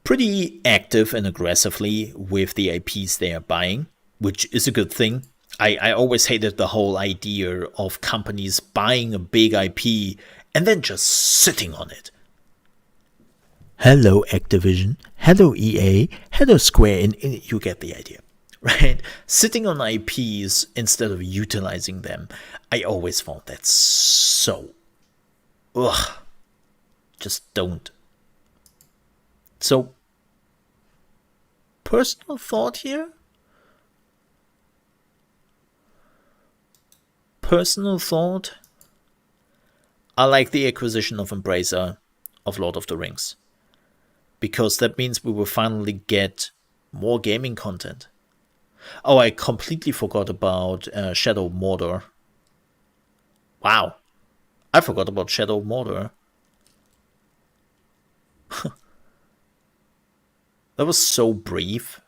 pretty active and aggressively with the IPs they are buying, which is a good thing. I always hated the whole idea of companies buying a big IP and then just sitting on it. Hello Activision, hello EA, hello Square, and you get the idea, right? Sitting on IPs instead of utilizing them. I always found that so... ugh. Just don't. So, personal thought here? Personal thought? I like the acquisition of Embracer of Lord of the Rings, because that means we will finally get more gaming content. Oh, I completely forgot about Shadow of Mordor. Wow. I forgot about Shadow of Mordor. That was so brief.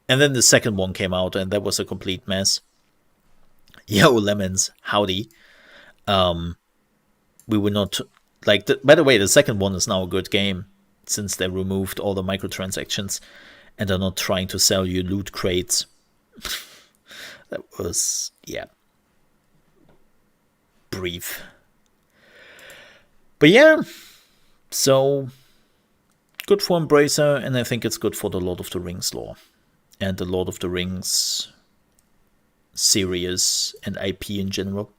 And then the second one came out, and that was a complete mess. Yo, Lemons, howdy. We were not... by the way, the second one is now a good game, since they removed all the microtransactions and are not trying to sell you loot crates. That was, yeah, brief. But yeah, so good for Embracer, and I think it's good for the Lord of the Rings lore. and the Lord of the Rings series and IP in general.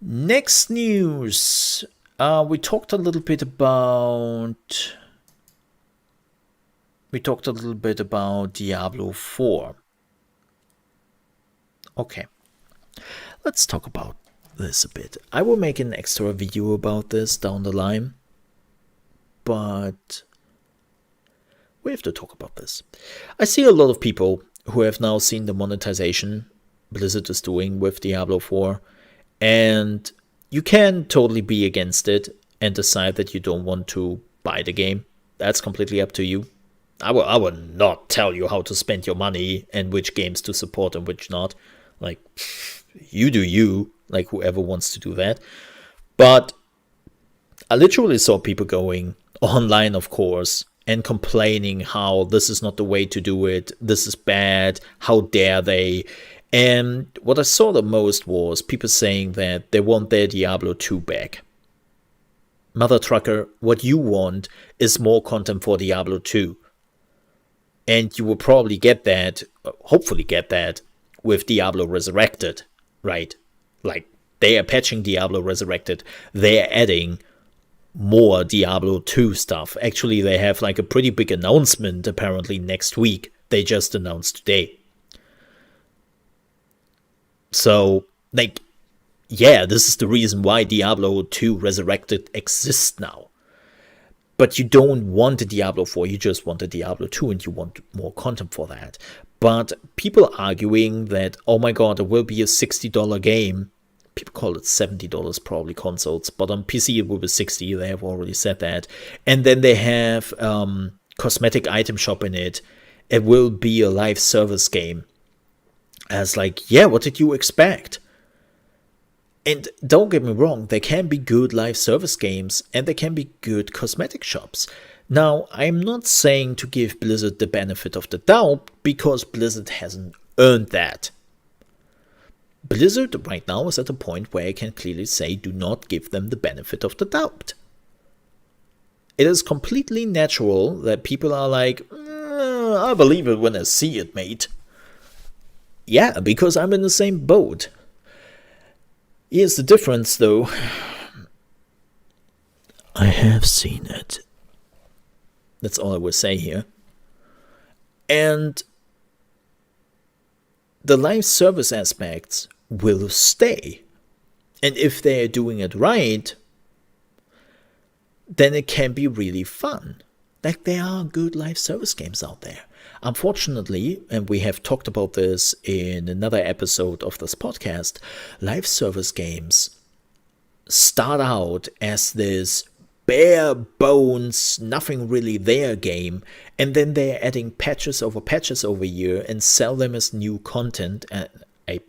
Next news. We talked a little bit about Diablo 4. Okay. Let's talk about this a bit. I will make an extra video about this down the line, but we have to talk about this. I see a lot of people who have now seen the monetization Blizzard is doing with Diablo 4, and you can totally be against it and decide that you don't want to buy the game. That's completely up to you. I will not tell you how to spend your money and which games to support and which not. Like, you do you, like whoever wants to do that. But I literally saw people going online, of course, and complaining how this is not the way to do it, this is bad, how dare they. And what I saw the most was people saying that they want their Diablo 2 back. Mother trucker, what you want is more content for Diablo 2. And you will probably get that, hopefully get that, with Diablo Resurrected, right? Like, they are patching Diablo Resurrected. They are adding more Diablo 2 stuff. Actually, they have like a pretty big announcement apparently next week. They just announced today. So, like, yeah, this is the reason why Diablo 2 Resurrected exists now. But you don't want a Diablo 4, you just want a Diablo 2 and you want more content for that. But people arguing that, oh my god, it will be a $60 game. People call it $70 probably consoles, but on PC it will be $60, they have already said that. And then they have cosmetic item shop in it. It will be a live service game. As like, yeah, what did you expect? And don't get me wrong, there can be good live service games and there can be good cosmetic shops. Now, I'm not saying to give Blizzard the benefit of the doubt, because Blizzard hasn't earned that. Blizzard right now is at a point where I can clearly say do not give them the benefit of the doubt. It is completely natural that people are like, I believe it when I see it, mate. Yeah, because I'm in the same boat. Here's the difference, though. I have seen it. That's all I will say here. And the live service aspects will stay. And if they're doing it right, then it can be really fun. Like, there are good live service games out there. Unfortunately, and we have talked about this in another episode of this podcast, live service games start out as this bare bones, nothing really there game, and then they're adding patches over year and sell them as new content. And I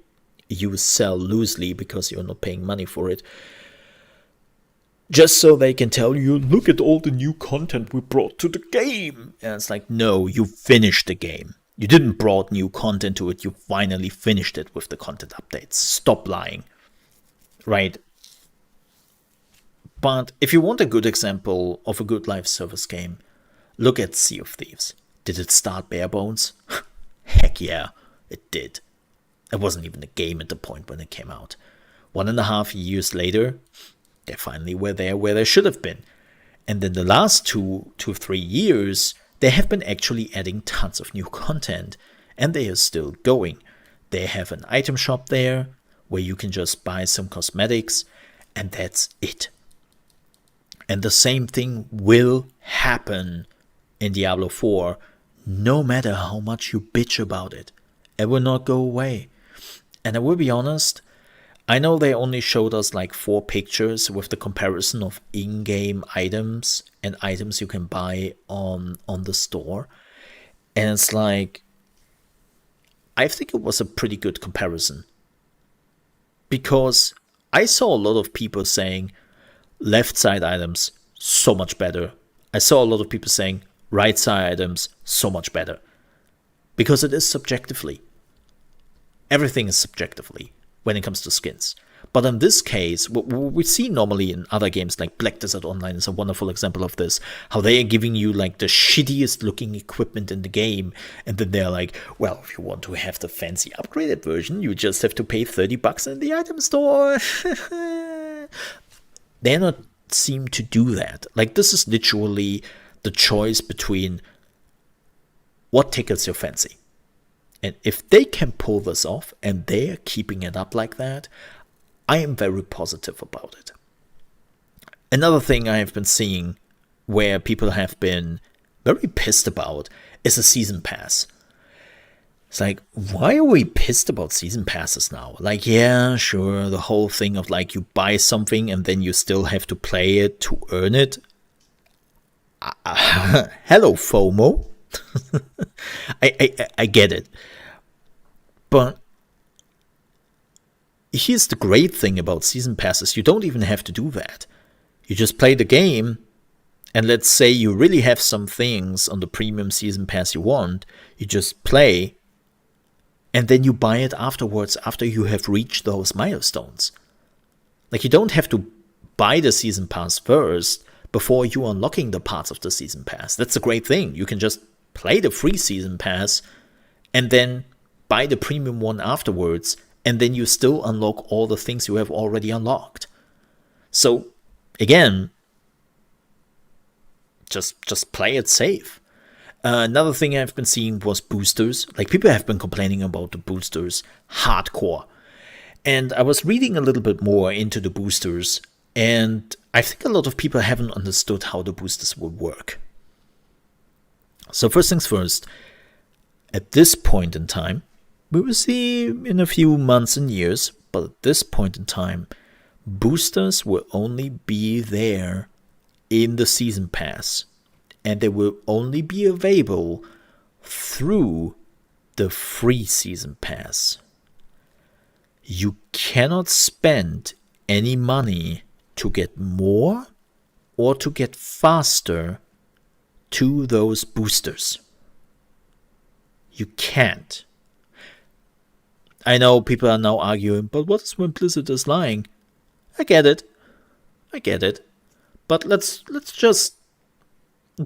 use sell loosely because you're not paying money for it. Just so they can tell you, look at all the new content we brought to the game. And it's like, no, you finished the game. You didn't brought new content to it, you finally finished it with the content updates. Stop lying. Right? But if you want a good example of a good live service game, look at Sea of Thieves. Did it start bare bones? Heck yeah, it did. It wasn't even a game at the point when it came out. 1.5 years later, they finally were there where they should have been. And then the last 2 to 3 years, they have been actually adding tons of new content. And they are still going. They have an item shop there where you can just buy some cosmetics. And that's it. And the same thing will happen in Diablo 4, no matter how much you bitch about it. It will not go away. And I will be honest, I know they only showed us like 4 pictures with the comparison of in-game items and items you can buy on the store. And it's like, I think it was a pretty good comparison. Because I saw a lot of people saying, left side items, so much better. I saw a lot of people saying, right side items, so much better. Because it is subjectively. Everything is subjectively when it comes to skins. But in this case, what we see normally in other games like Black Desert Online is a wonderful example of this, how they are giving you like the shittiest looking equipment in the game, and then they're like, well, if you want to have the fancy upgraded version, you just have to pay $30 in the item store. They're not seem to do that. Like, this is literally the choice between what tickles your fancy. And if they can pull this off and they're keeping it up like that, I am very positive about it. Another thing I have been seeing where people have been very pissed about is a season pass. It's like, why are we pissed about season passes now? Like, yeah, sure, the whole thing of like you buy something and then you still have to play it to earn it. Hello, FOMO. I get it. But here's the great thing about season passes. You don't even have to do that. You just play the game, and let's say you really have some things on the premium season pass you want. You just play, and then you buy it afterwards after you have reached those milestones. Like, you don't have to buy the season pass first before you unlocking the parts of the season pass. That's a great thing. You can just play the free season pass and then buy the premium one afterwards, and then you still unlock all the things you have already unlocked. So, again, just play it safe. Another thing I've been seeing was boosters. Like, people have been complaining about the boosters hardcore. And I was reading a little bit more into the boosters, and I think a lot of people haven't understood how the boosters will work. So first things first, at this point in time, we will see in a few months and years, but at this point in time, boosters will only be there in the season pass, and they will only be available through the free season pass. You cannot spend any money to get more or to get faster to those boosters. You can't. I know people are now arguing, but what is when Blizzard is lying? I get it. But let's just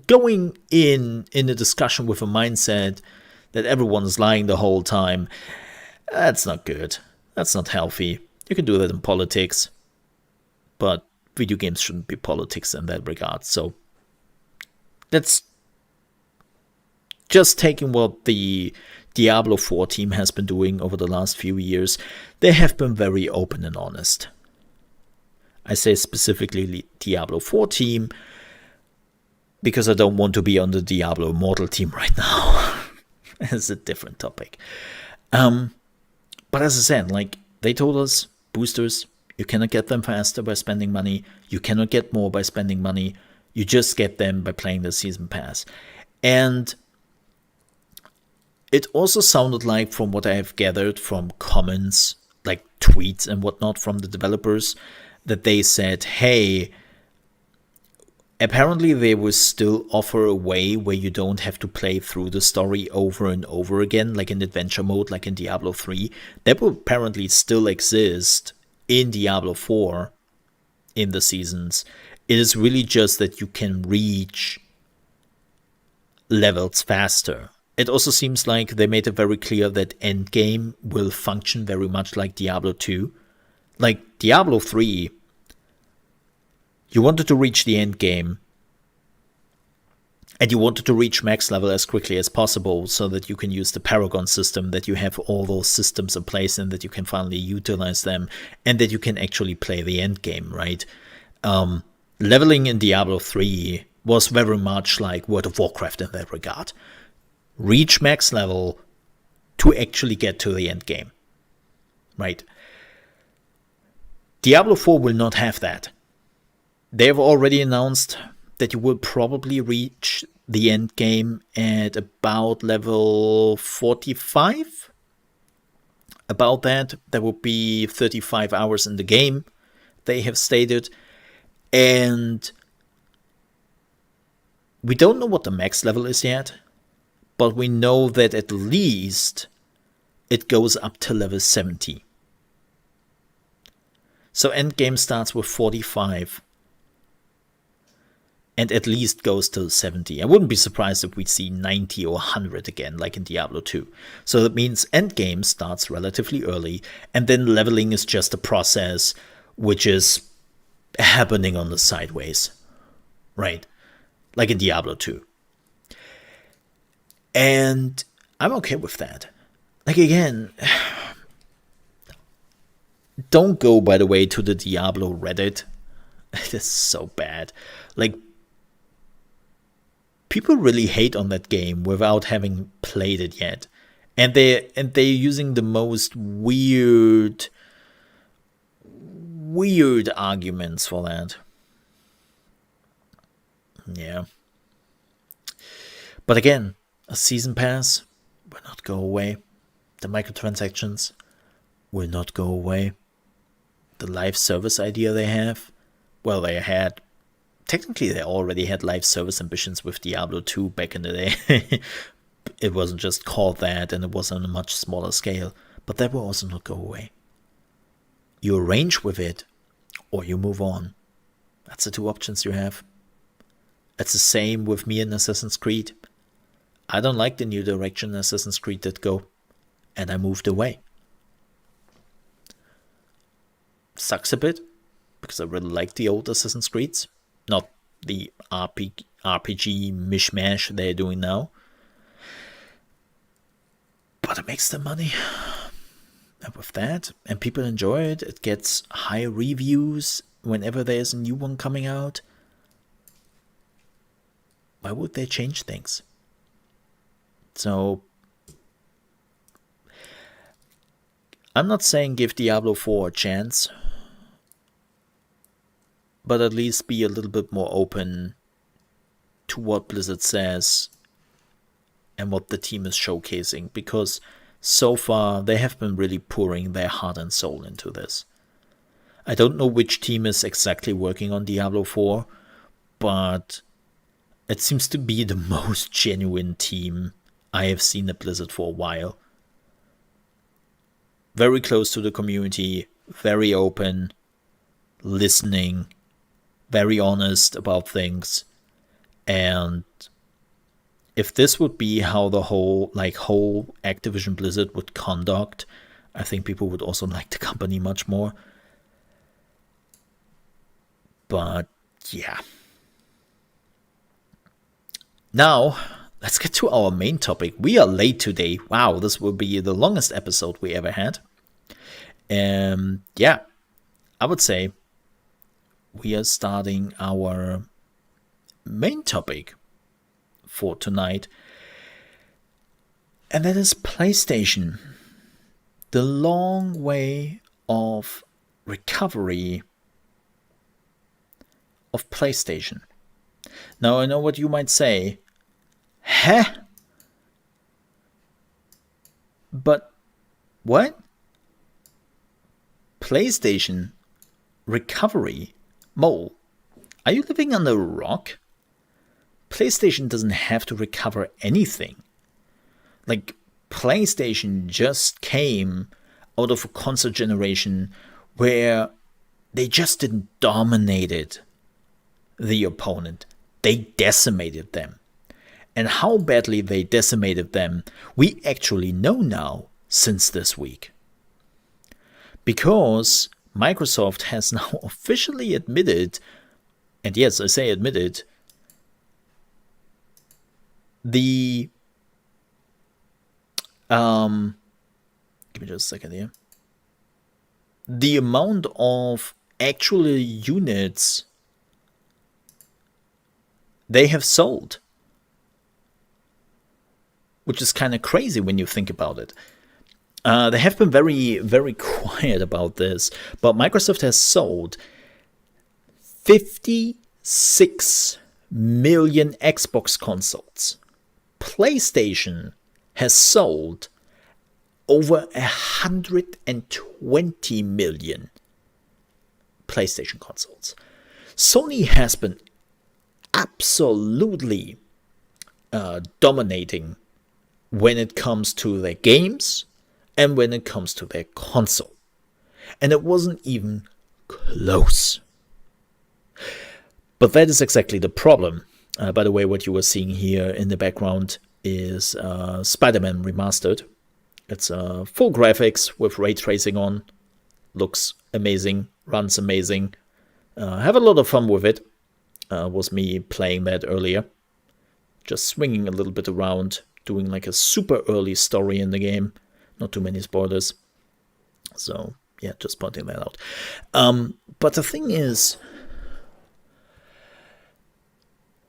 going in a discussion with a mindset that everyone is lying the whole time. That's not good. That's not healthy. You can do that in politics, but video games shouldn't be politics in that regard. So that's just taking what the Diablo IV team has been doing over the last few years. They have been very open and honest. I say specifically Diablo IV team because I don't want to be on the Diablo Immortal team right now. It's a different topic. But as I said, like, they told us, boosters, you cannot get them faster by spending money. You cannot get more by spending money. You just get them by playing the season pass. And it also sounded like, from what I have gathered from comments, like tweets and whatnot from the developers, that they said, hey, apparently they will still offer a way where you don't have to play through the story over and over again, like in adventure mode, like in Diablo 3. That will apparently still exist in Diablo 4 in the seasons. It is really just that you can reach levels faster. It also seems like they made it very clear that endgame will function very much like Diablo 2. Like Diablo 3, you wanted to reach the endgame, and you wanted to reach max level as quickly as possible so that you can use the Paragon system, that you have all those systems in place and that you can finally utilize them, and that you can actually play the endgame, right? Leveling in Diablo 3 was very much like World of Warcraft in that regard. Reach max level to actually get to the end game, right? Diablo 4 will not have that. They have already announced that you will probably reach the end game at about level 45. About that, there will be 35 hours in the game, they have stated. And we don't know what the max level is yet, but we know that at least it goes up to level 70. So endgame starts with 45 and at least goes to 70. I wouldn't be surprised if we see 90 or 100 again, like in Diablo 2. So that means endgame starts relatively early, and then leveling is just a process which is happening on the sideways, right? Like in Diablo 2. And I'm okay with that. Like, again, don't go, by the way, to the Diablo Reddit. It is so bad. Like, people really hate on that game without having played it yet. And they're using the most weird arguments for that. Yeah. But again, a season pass will not go away. The microtransactions will not go away. The live service idea they have, well, technically they already had live service ambitions with Diablo 2 back in the day. It wasn't just called that, and it was on a much smaller scale, but that will also not go away. You arrange with it, or you move on. That's the two options you have. It's the same with me in Assassin's Creed. I don't like the new direction Assassin's Creed did go, and I moved away. Sucks a bit, because I really like the old Assassin's Creeds, not the RPG mishmash they're doing now. But it makes the money. And with that, and people enjoy it, it gets high reviews whenever there's a new one coming out. Why would they change things? So, I'm not saying give Diablo 4 a chance, but at least be a little bit more open to what Blizzard says and what the team is showcasing, because so far they have been really pouring their heart and soul into this. I don't know which team is exactly working on Diablo 4, but it seems to be the most genuine team I have seen at Blizzard for a while. Very close to the community, very open, listening, very honest about things. And if this would be how the whole Activision Blizzard would conduct, I think people would also like the company much more. But yeah. Now, let's get to our main topic. We are late today. Wow, this will be the longest episode we ever had. Yeah, I would say we are starting our main topic for tonight. And that is PlayStation. The long way of recovery of PlayStation. Now, I know what you might say. Huh? But what? PlayStation recovery? Mole, are you living under a rock? PlayStation doesn't have to recover anything. Like, PlayStation just came out of a console generation where they just didn't dominate the opponent. They decimated them. And how badly they decimated them, we actually know now since this week. Because Microsoft has now officially admitted, and yes, I say admitted, the give me just a second here. The amount of actual units they have sold, which is kind of crazy when you think about it. They have been very, very quiet about this, but Microsoft has sold 56 million Xbox consoles. PlayStation has sold over 120 million PlayStation consoles. Sony has been absolutely dominating when it comes to their games and when it comes to their console. And it wasn't even close. But that is exactly the problem. By the way, what you were seeing here in the background is Spider-Man Remastered. It's full graphics with ray tracing on. Looks amazing, runs amazing. Have a lot of fun with it. Was me playing that earlier. Just swinging a little bit around, doing like a super early story in the game. Not too many spoilers. So, yeah, just pointing that out. But the thing is,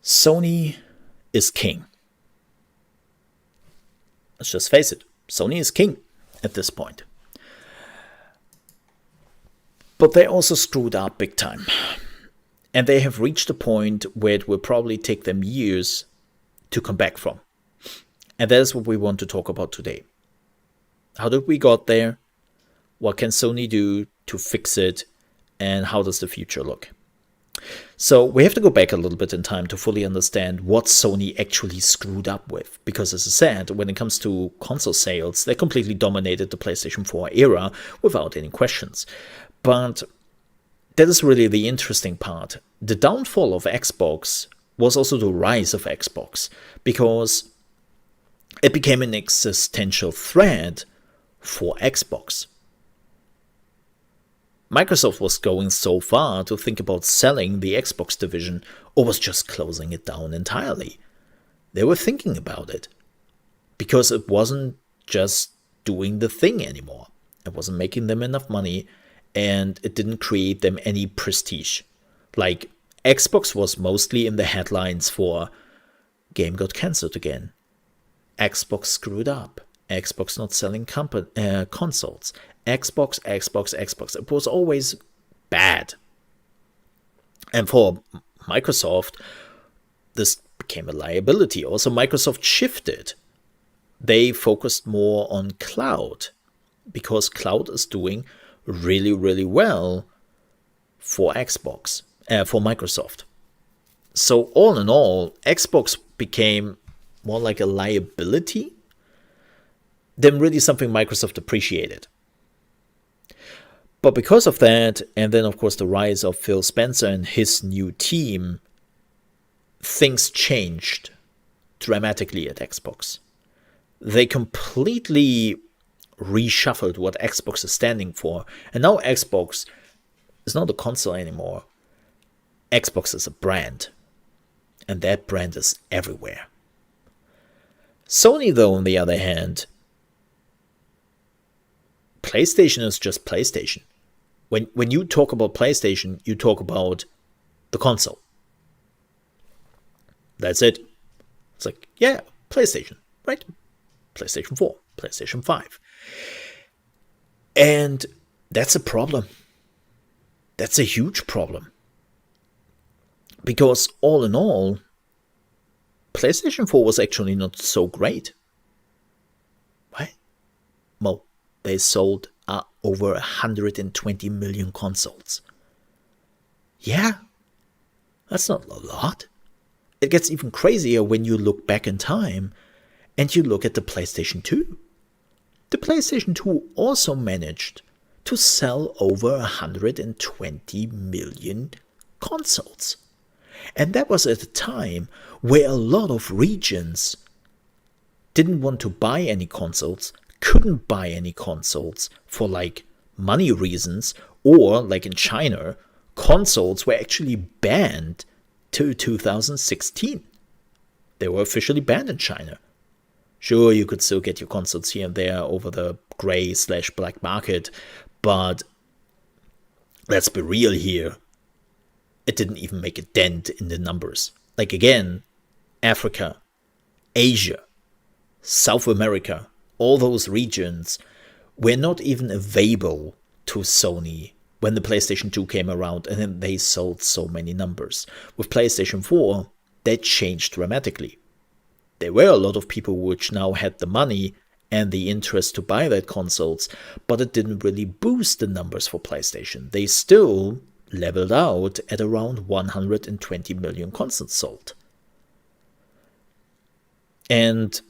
Sony is king. Let's just face it. Sony is king at this point. But they also screwed up big time. And they have reached a point where it will probably take them years to come back from. And that is what we want to talk about today. How did we got there? What can Sony do to fix it? And how does the future look? So we have to go back a little bit in time to fully understand what Sony actually screwed up with. Because as I said, when it comes to console sales, they completely dominated the PlayStation 4 era without any questions. But that is really the interesting part. The downfall of Xbox was also the rise of Xbox, because it became an existential threat for Xbox. Microsoft was going so far to think about selling the Xbox division, or was just closing it down entirely. They were thinking about it, because it wasn't just doing the thing anymore. It wasn't making them enough money, and it didn't create them any prestige. Like, Xbox was mostly in the headlines for game got cancelled again. Xbox screwed up. Xbox not selling consoles. Xbox. It was always bad. And for Microsoft, this became a liability. Also, Microsoft shifted. They focused more on cloud, because cloud is doing really, really well for Xbox, for Microsoft. So all in all, Xbox became more like a liability than really something Microsoft appreciated. But because of that, and then of course the rise of Phil Spencer and his new team, things changed dramatically at Xbox. They completely reshuffled what Xbox is standing for. And now Xbox is not a console anymore. Xbox is a brand. And that brand is everywhere. Sony, though, on the other hand, PlayStation is just PlayStation. When you talk about PlayStation, you talk about the console. That's it. It's like, yeah, PlayStation, right? PlayStation 4, PlayStation 5. And that's a problem. That's a huge problem. Because all in all, PlayStation 4 was actually not so great. Right? Well, they sold over 120 million consoles. Yeah, that's not a lot. It gets even crazier when you look back in time and you look at the PlayStation 2. The PlayStation 2 also managed to sell over 120 million consoles. And that was at a time where a lot of regions didn't want to buy any consoles, couldn't buy any consoles for like money reasons, or like in China, consoles were actually banned till 2016. They were officially banned in China. Sure, you could still get your consoles here and there over the grey/black market, but let's be real here. It didn't even make a dent in the numbers. Like again, Africa, Asia, South America, all those regions were not even available to Sony when the PlayStation 2 came around, and then they sold so many numbers. With PlayStation 4, that changed dramatically. There were a lot of people which now had the money and the interest to buy that consoles, but it didn't really boost the numbers for PlayStation. They still leveled out at around 120 million consoles sold. And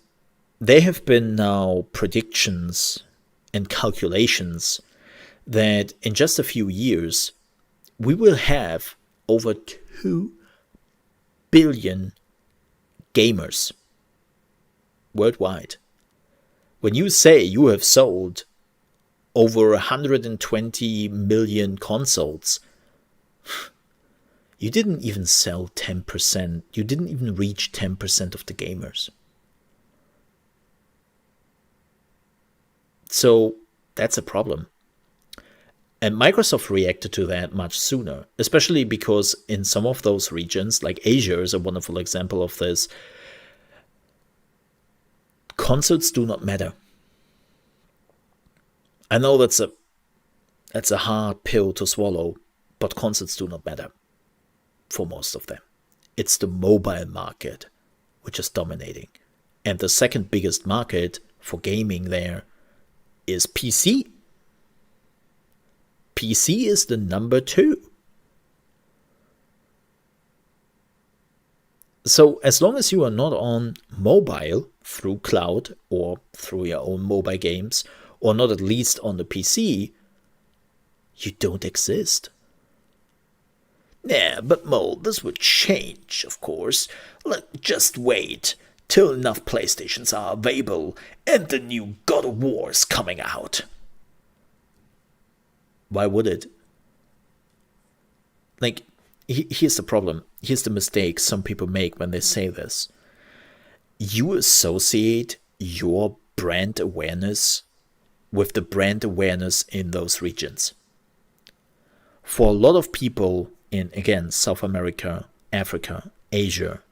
there have been now predictions and calculations that in just a few years, we will have over 2 billion gamers worldwide. When you say you have sold over 120 million consoles, you didn't even sell 10%. You didn't even reach 10% of the gamers. So that's a problem. And Microsoft reacted to that much sooner, especially because in some of those regions, like Asia is a wonderful example of this, consoles do not matter. I know that's a hard pill to swallow, but consoles do not matter for most of them. It's the mobile market which is dominating. And the second biggest market for gaming there is PC. PC is the number 2. So as long as you are not on mobile through cloud or through your own mobile games, or not at least on the PC, you don't exist. Yeah, but Mo, this would change, of course. Look, just wait till enough PlayStations are available and the new God of War is coming out. Why would it? Like, here's the problem. Here's the mistake some people make when they say this. You associate your brand awareness with the brand awareness in those regions. For a lot of people in, again, South America, Africa, Asia,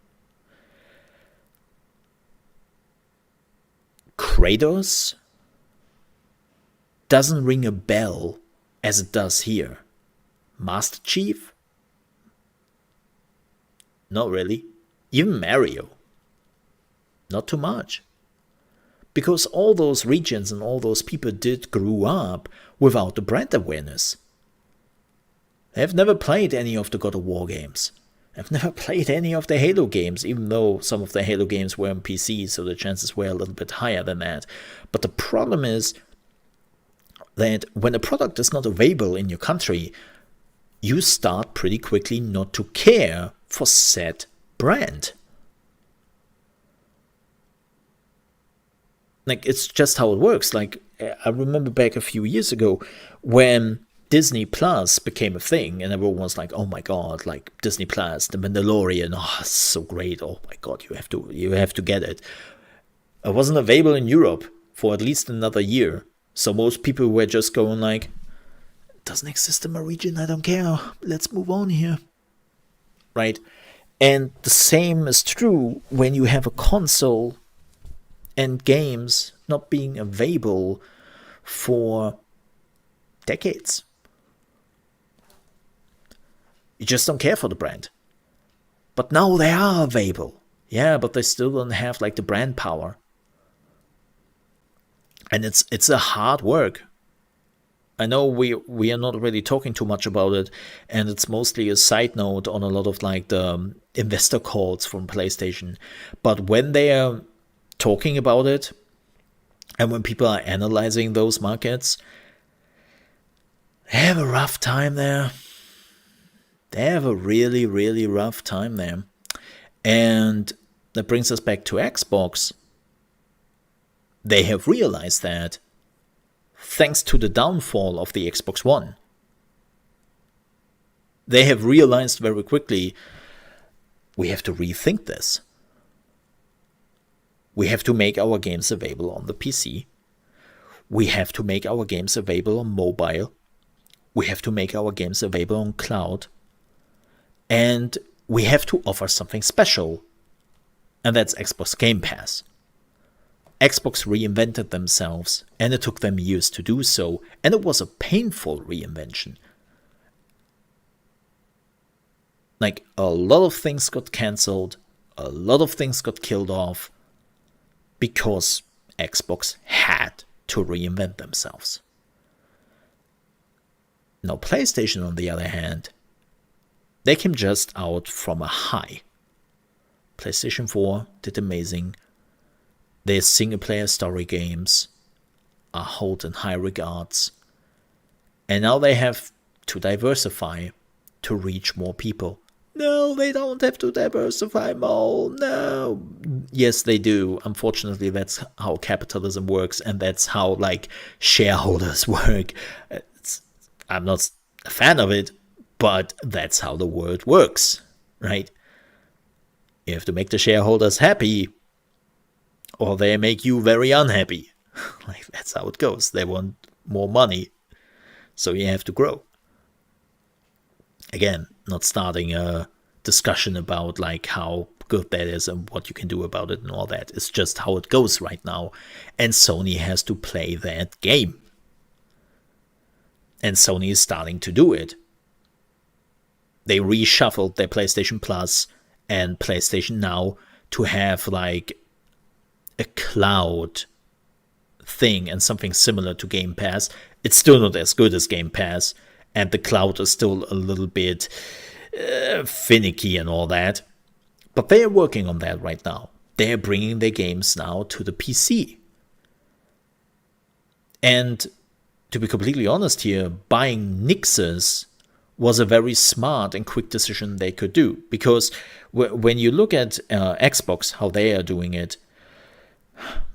Kratos doesn't ring a bell as it does here. Master Chief? Not really. Even Mario? Not too much. Because all those regions and all those people grew up without the brand awareness. They've never played any of the God of War games. I've never played any of the Halo games, even though some of the Halo games were on PC, so the chances were a little bit higher than that. But the problem is that when a product is not available in your country, you start pretty quickly not to care for said brand. Like, it's just how it works. Like, I remember back a few years ago when Disney Plus became a thing and everyone was like, oh my god, like Disney Plus, The Mandalorian, oh, it's so great, oh my god, you have to get it. It wasn't available in Europe for at least another year. So most people were just going like, it doesn't exist in my region, I don't care, let's move on here. Right? And the same is true when you have a console and games not being available for decades. You just don't care for the brand. But now they are available. Yeah, but they still don't have like the brand power. And it's a hard work. I know we are not really talking too much about it, and it's mostly a side note on a lot of like the investor calls from PlayStation. But when they are talking about it, and when people are analyzing those markets, they have a rough time there. They have a really, really rough time there. And that brings us back to Xbox. They have realized that thanks to the downfall of the Xbox One. They have realized very quickly, we have to rethink this. We have to make our games available on the PC. We have to make our games available on mobile. We have to make our games available on cloud. And we have to offer something special. And that's Xbox Game Pass. Xbox reinvented themselves, and it took them years to do so, and it was a painful reinvention. Like, a lot of things got cancelled, a lot of things got killed off, because Xbox had to reinvent themselves. Now, PlayStation, on the other hand, they came just out from a high. PlayStation 4 did amazing. Their single-player story games are held in high regards. And now they have to diversify. to reach more people. No, they don't have to diversify more. No. Yes, they do. Unfortunately, that's how capitalism works, and that's how like shareholders work. I'm not a fan of it, but that's how the world works, right? You have to make the shareholders happy, or they make you very unhappy. Like, that's how it goes. They want more money, so you have to grow. Again, not starting a discussion about like how good that is and what you can do about it and all that. It's just how it goes right now, and Sony has to play that game. And Sony is starting to do it. They reshuffled their PlayStation Plus and PlayStation Now to have like a cloud thing and something similar to Game Pass. It's still not as good as Game Pass, and the cloud is still a little bit finicky and all that. But they are working on that right now. They are bringing their games now to the PC. And to be completely honest here, buying Nixes was a very smart and quick decision they could do. Because when you look at Xbox, how they are doing it,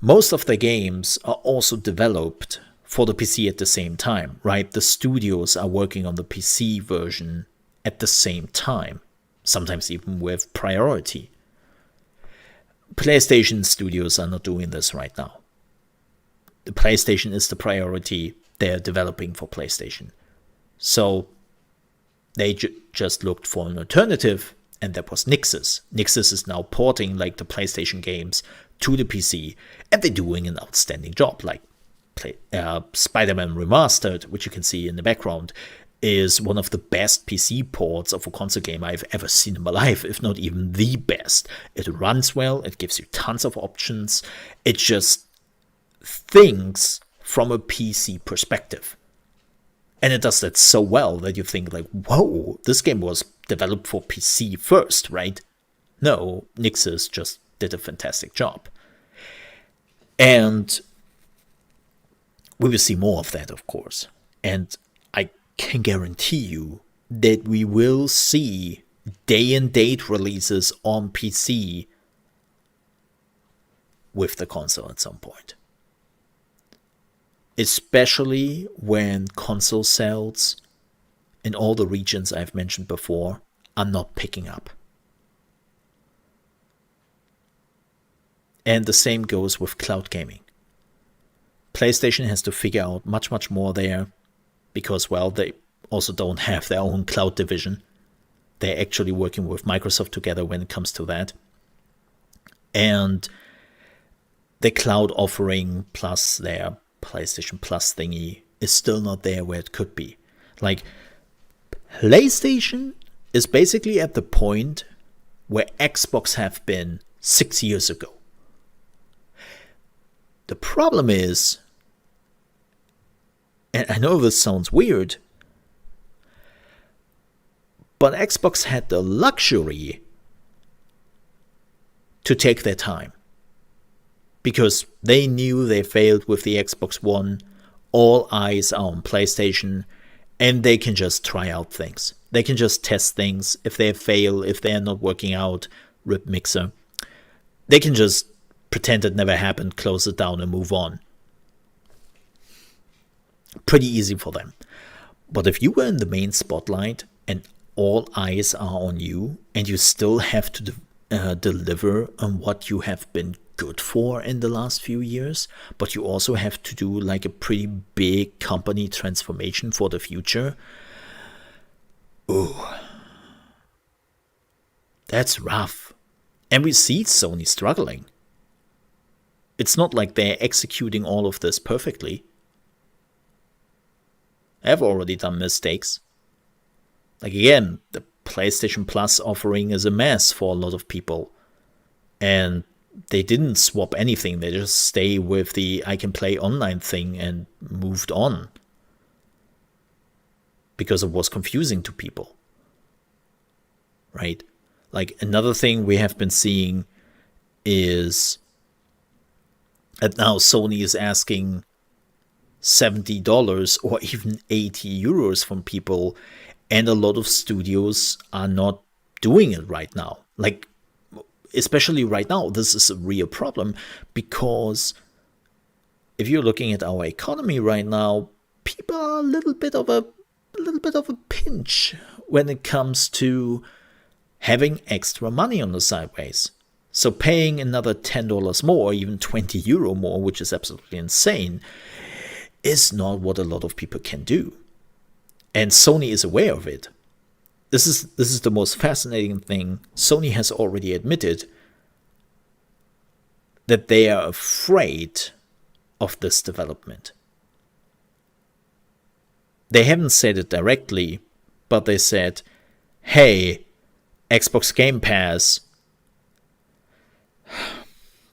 most of the games are also developed for the PC at the same time, right? The studios are working on the PC version at the same time, sometimes even with priority. PlayStation studios are not doing this right now. The PlayStation is the priority. They're developing for PlayStation. So they just looked for an alternative, and that was Nixes. Nixes is now porting like the PlayStation games to the PC, and they're doing an outstanding job. Like Spider-Man Remastered, which you can see in the background, is one of the best PC ports of a console game I've ever seen in my life, if not even the best. It runs well, it gives you tons of options, it just thinks from a PC perspective. And it does that so well that you think like, whoa, this game was developed for PC first, right? No, Nixes just did a fantastic job. And we will see more of that, of course. And I can guarantee you that we will see day and date releases on PC with the console at some point. Especially when console sales in all the regions I've mentioned before are not picking up. And the same goes with cloud gaming. PlayStation has to figure out much more there because, well, they also don't have their own cloud division. They're actually working with Microsoft together when it comes to that. And the cloud offering plus their PlayStation Plus thingy is still not there where it could be. Like, PlayStation is basically at the point where Xbox have been 6 years ago. The problem is, and I know this sounds weird, but Xbox had the luxury to take their time. Because they knew they failed with the Xbox One, all eyes are on PlayStation, and they can just try out things. They can just test things. If they fail, if they're not working out, rip Mixer. They can just pretend it never happened, close it down, and move on. Pretty easy for them. But if you were in the main spotlight and all eyes are on you, and you still have to deliver on what you have been good for in the last few years, but you also have to do like a pretty big company transformation for the future. Ooh, that's rough. And we see Sony struggling. It's not like they're executing all of this perfectly. They've already done mistakes. Like, again, the PlayStation Plus offering is a mess for a lot of people. And they didn't swap anything. They just stay with the I can play online thing and moved on. Because it was confusing to people. Right? Like, another thing we have been seeing is that now Sony is asking $70 or even €80 from people, And a lot of studios are not doing it right now. Like, especially right now, this is a real problem, because if you're looking at our economy right now, people are a little bit of a pinch when it comes to having extra money on the sideways. So paying another $10 more, or even €20 more, which is absolutely insane, is not what a lot of people can do. And Sony is aware of it. This is the most fascinating thing. Sony has already admitted that they are afraid of this development. They haven't said it directly, but they said, hey, Xbox Game Pass,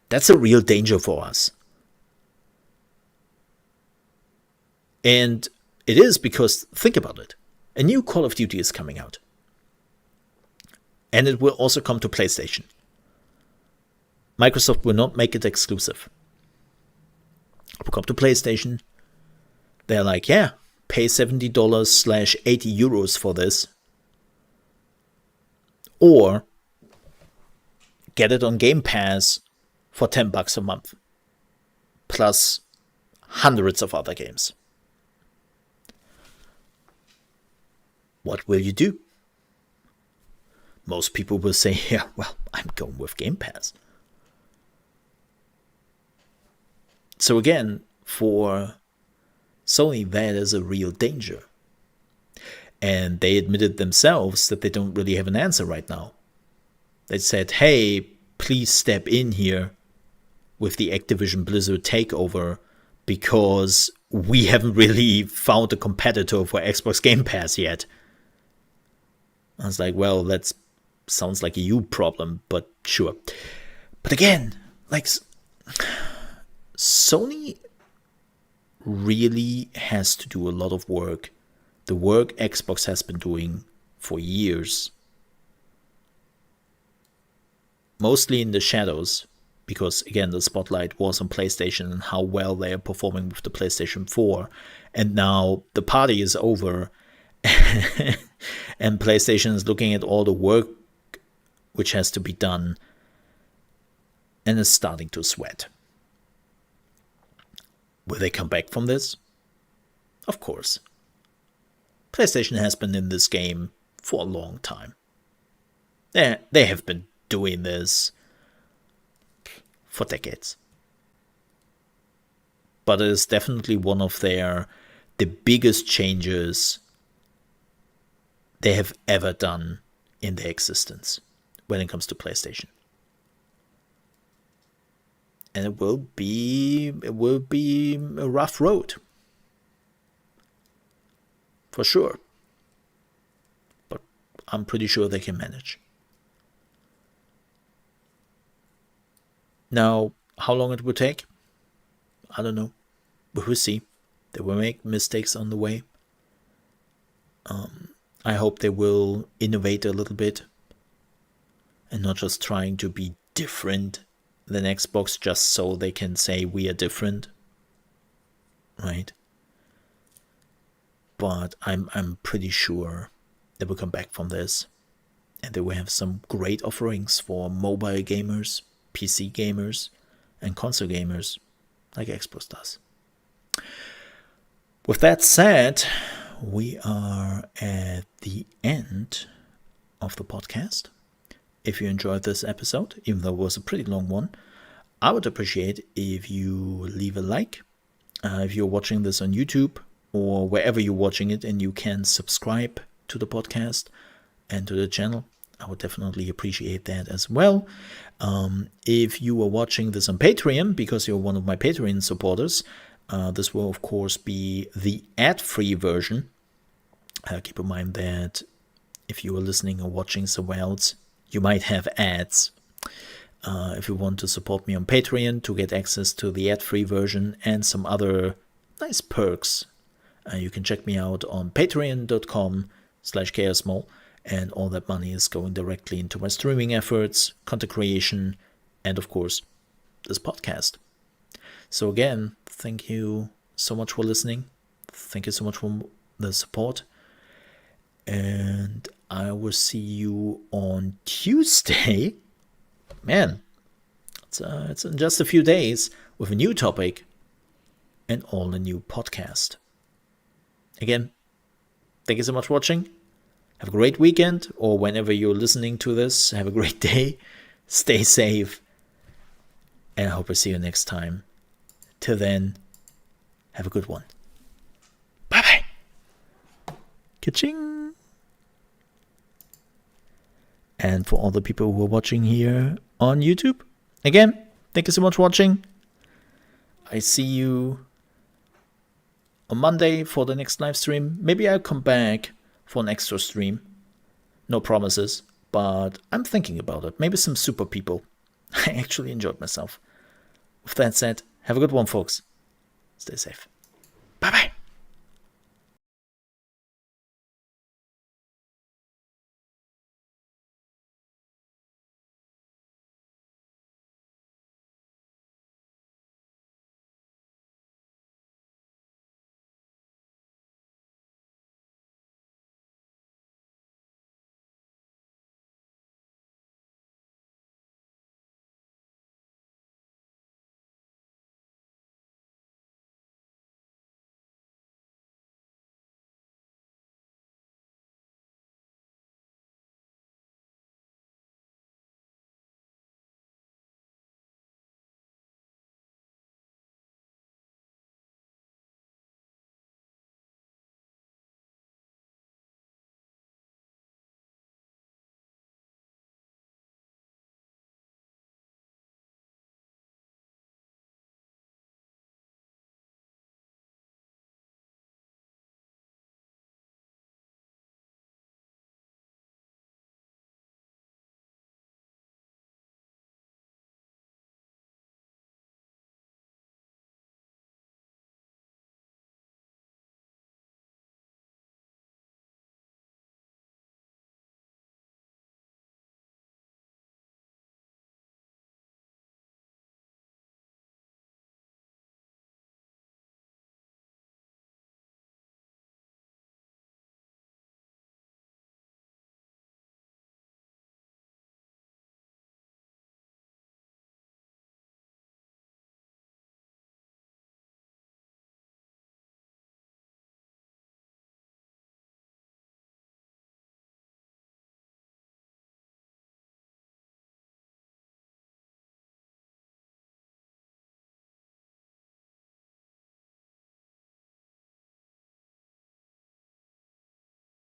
that's a real danger for us. And it is because, think about it, a new Call of Duty is coming out. And it will also come to PlayStation. Microsoft will not make it exclusive. It will come to PlayStation. They're like, yeah, pay $70/€80 for this. Or get it on Game Pass for $10 a month. Plus hundreds of other games. What will you do? Most people will say, yeah, well, I'm going with Game Pass. So again, for Sony, that is a real danger. And they admitted themselves that they don't really have an answer right now. They said, hey, please step in here with the Activision Blizzard takeover, because we haven't really found a competitor for Xbox Game Pass yet. I was like, well, that sounds like a you problem, but sure. But again, like, Sony really has to do a lot of work. The work Xbox has been doing for years. Mostly in the shadows, because again, the spotlight was on PlayStation and how well they are performing with the PlayStation 4. And now the party is over. And PlayStation is looking at all the work which has to be done and is starting to sweat. Will they come back from this? Of course. PlayStation has been in this game for a long time. They have been doing this for decades. But it is definitely one of the biggest changes they have ever done in their existence when it comes to PlayStation. And it will be a rough road. For sure. But I'm pretty sure they can manage. Now, how long it will take? I don't know. We will see. They will make mistakes on the way. I hope they will innovate a little bit and not just trying to be different than Xbox just so they can say we are different, right? But I'm pretty sure they will come back from this, and they will have some great offerings for mobile gamers, PC gamers, and console gamers like Xbox does. With that said, we are at the end of the podcast. If you enjoyed this episode, even though it was a pretty long one, I would appreciate if you leave a like. If you're watching this on YouTube or wherever you're watching it and you can subscribe to the podcast and to the channel, I would definitely appreciate that as well. If you are watching this on Patreon, because you're one of my Patreon supporters, this will, of course, be the ad-free version. Keep in mind that if you are listening or watching somewhere else, you might have ads. If you want to support me on Patreon to get access to the ad-free version and some other nice perks, you can check me out on patreon.com/ChaosMole, and all that money is going directly into my streaming efforts, content creation, and of course, this podcast. So again, thank you so much for listening. Thank you so much for the support. And I will see you on Tuesday. Man, it's in just a few days with a new topic and all a new podcast. Again, thank you so much for watching. Have a great weekend, or whenever you're listening to this, have a great day. Stay safe. And I hope I see you next time. Till then, have a good one. Bye-bye. Ka-ching. And for all the people who are watching here on YouTube, again, thank you so much for watching. I see you on Monday for the next live stream. Maybe I'll come back for an extra stream. No promises, but I'm thinking about it. Maybe some super people. I actually enjoyed myself. With that said, have a good one, folks. Stay safe. Bye-bye.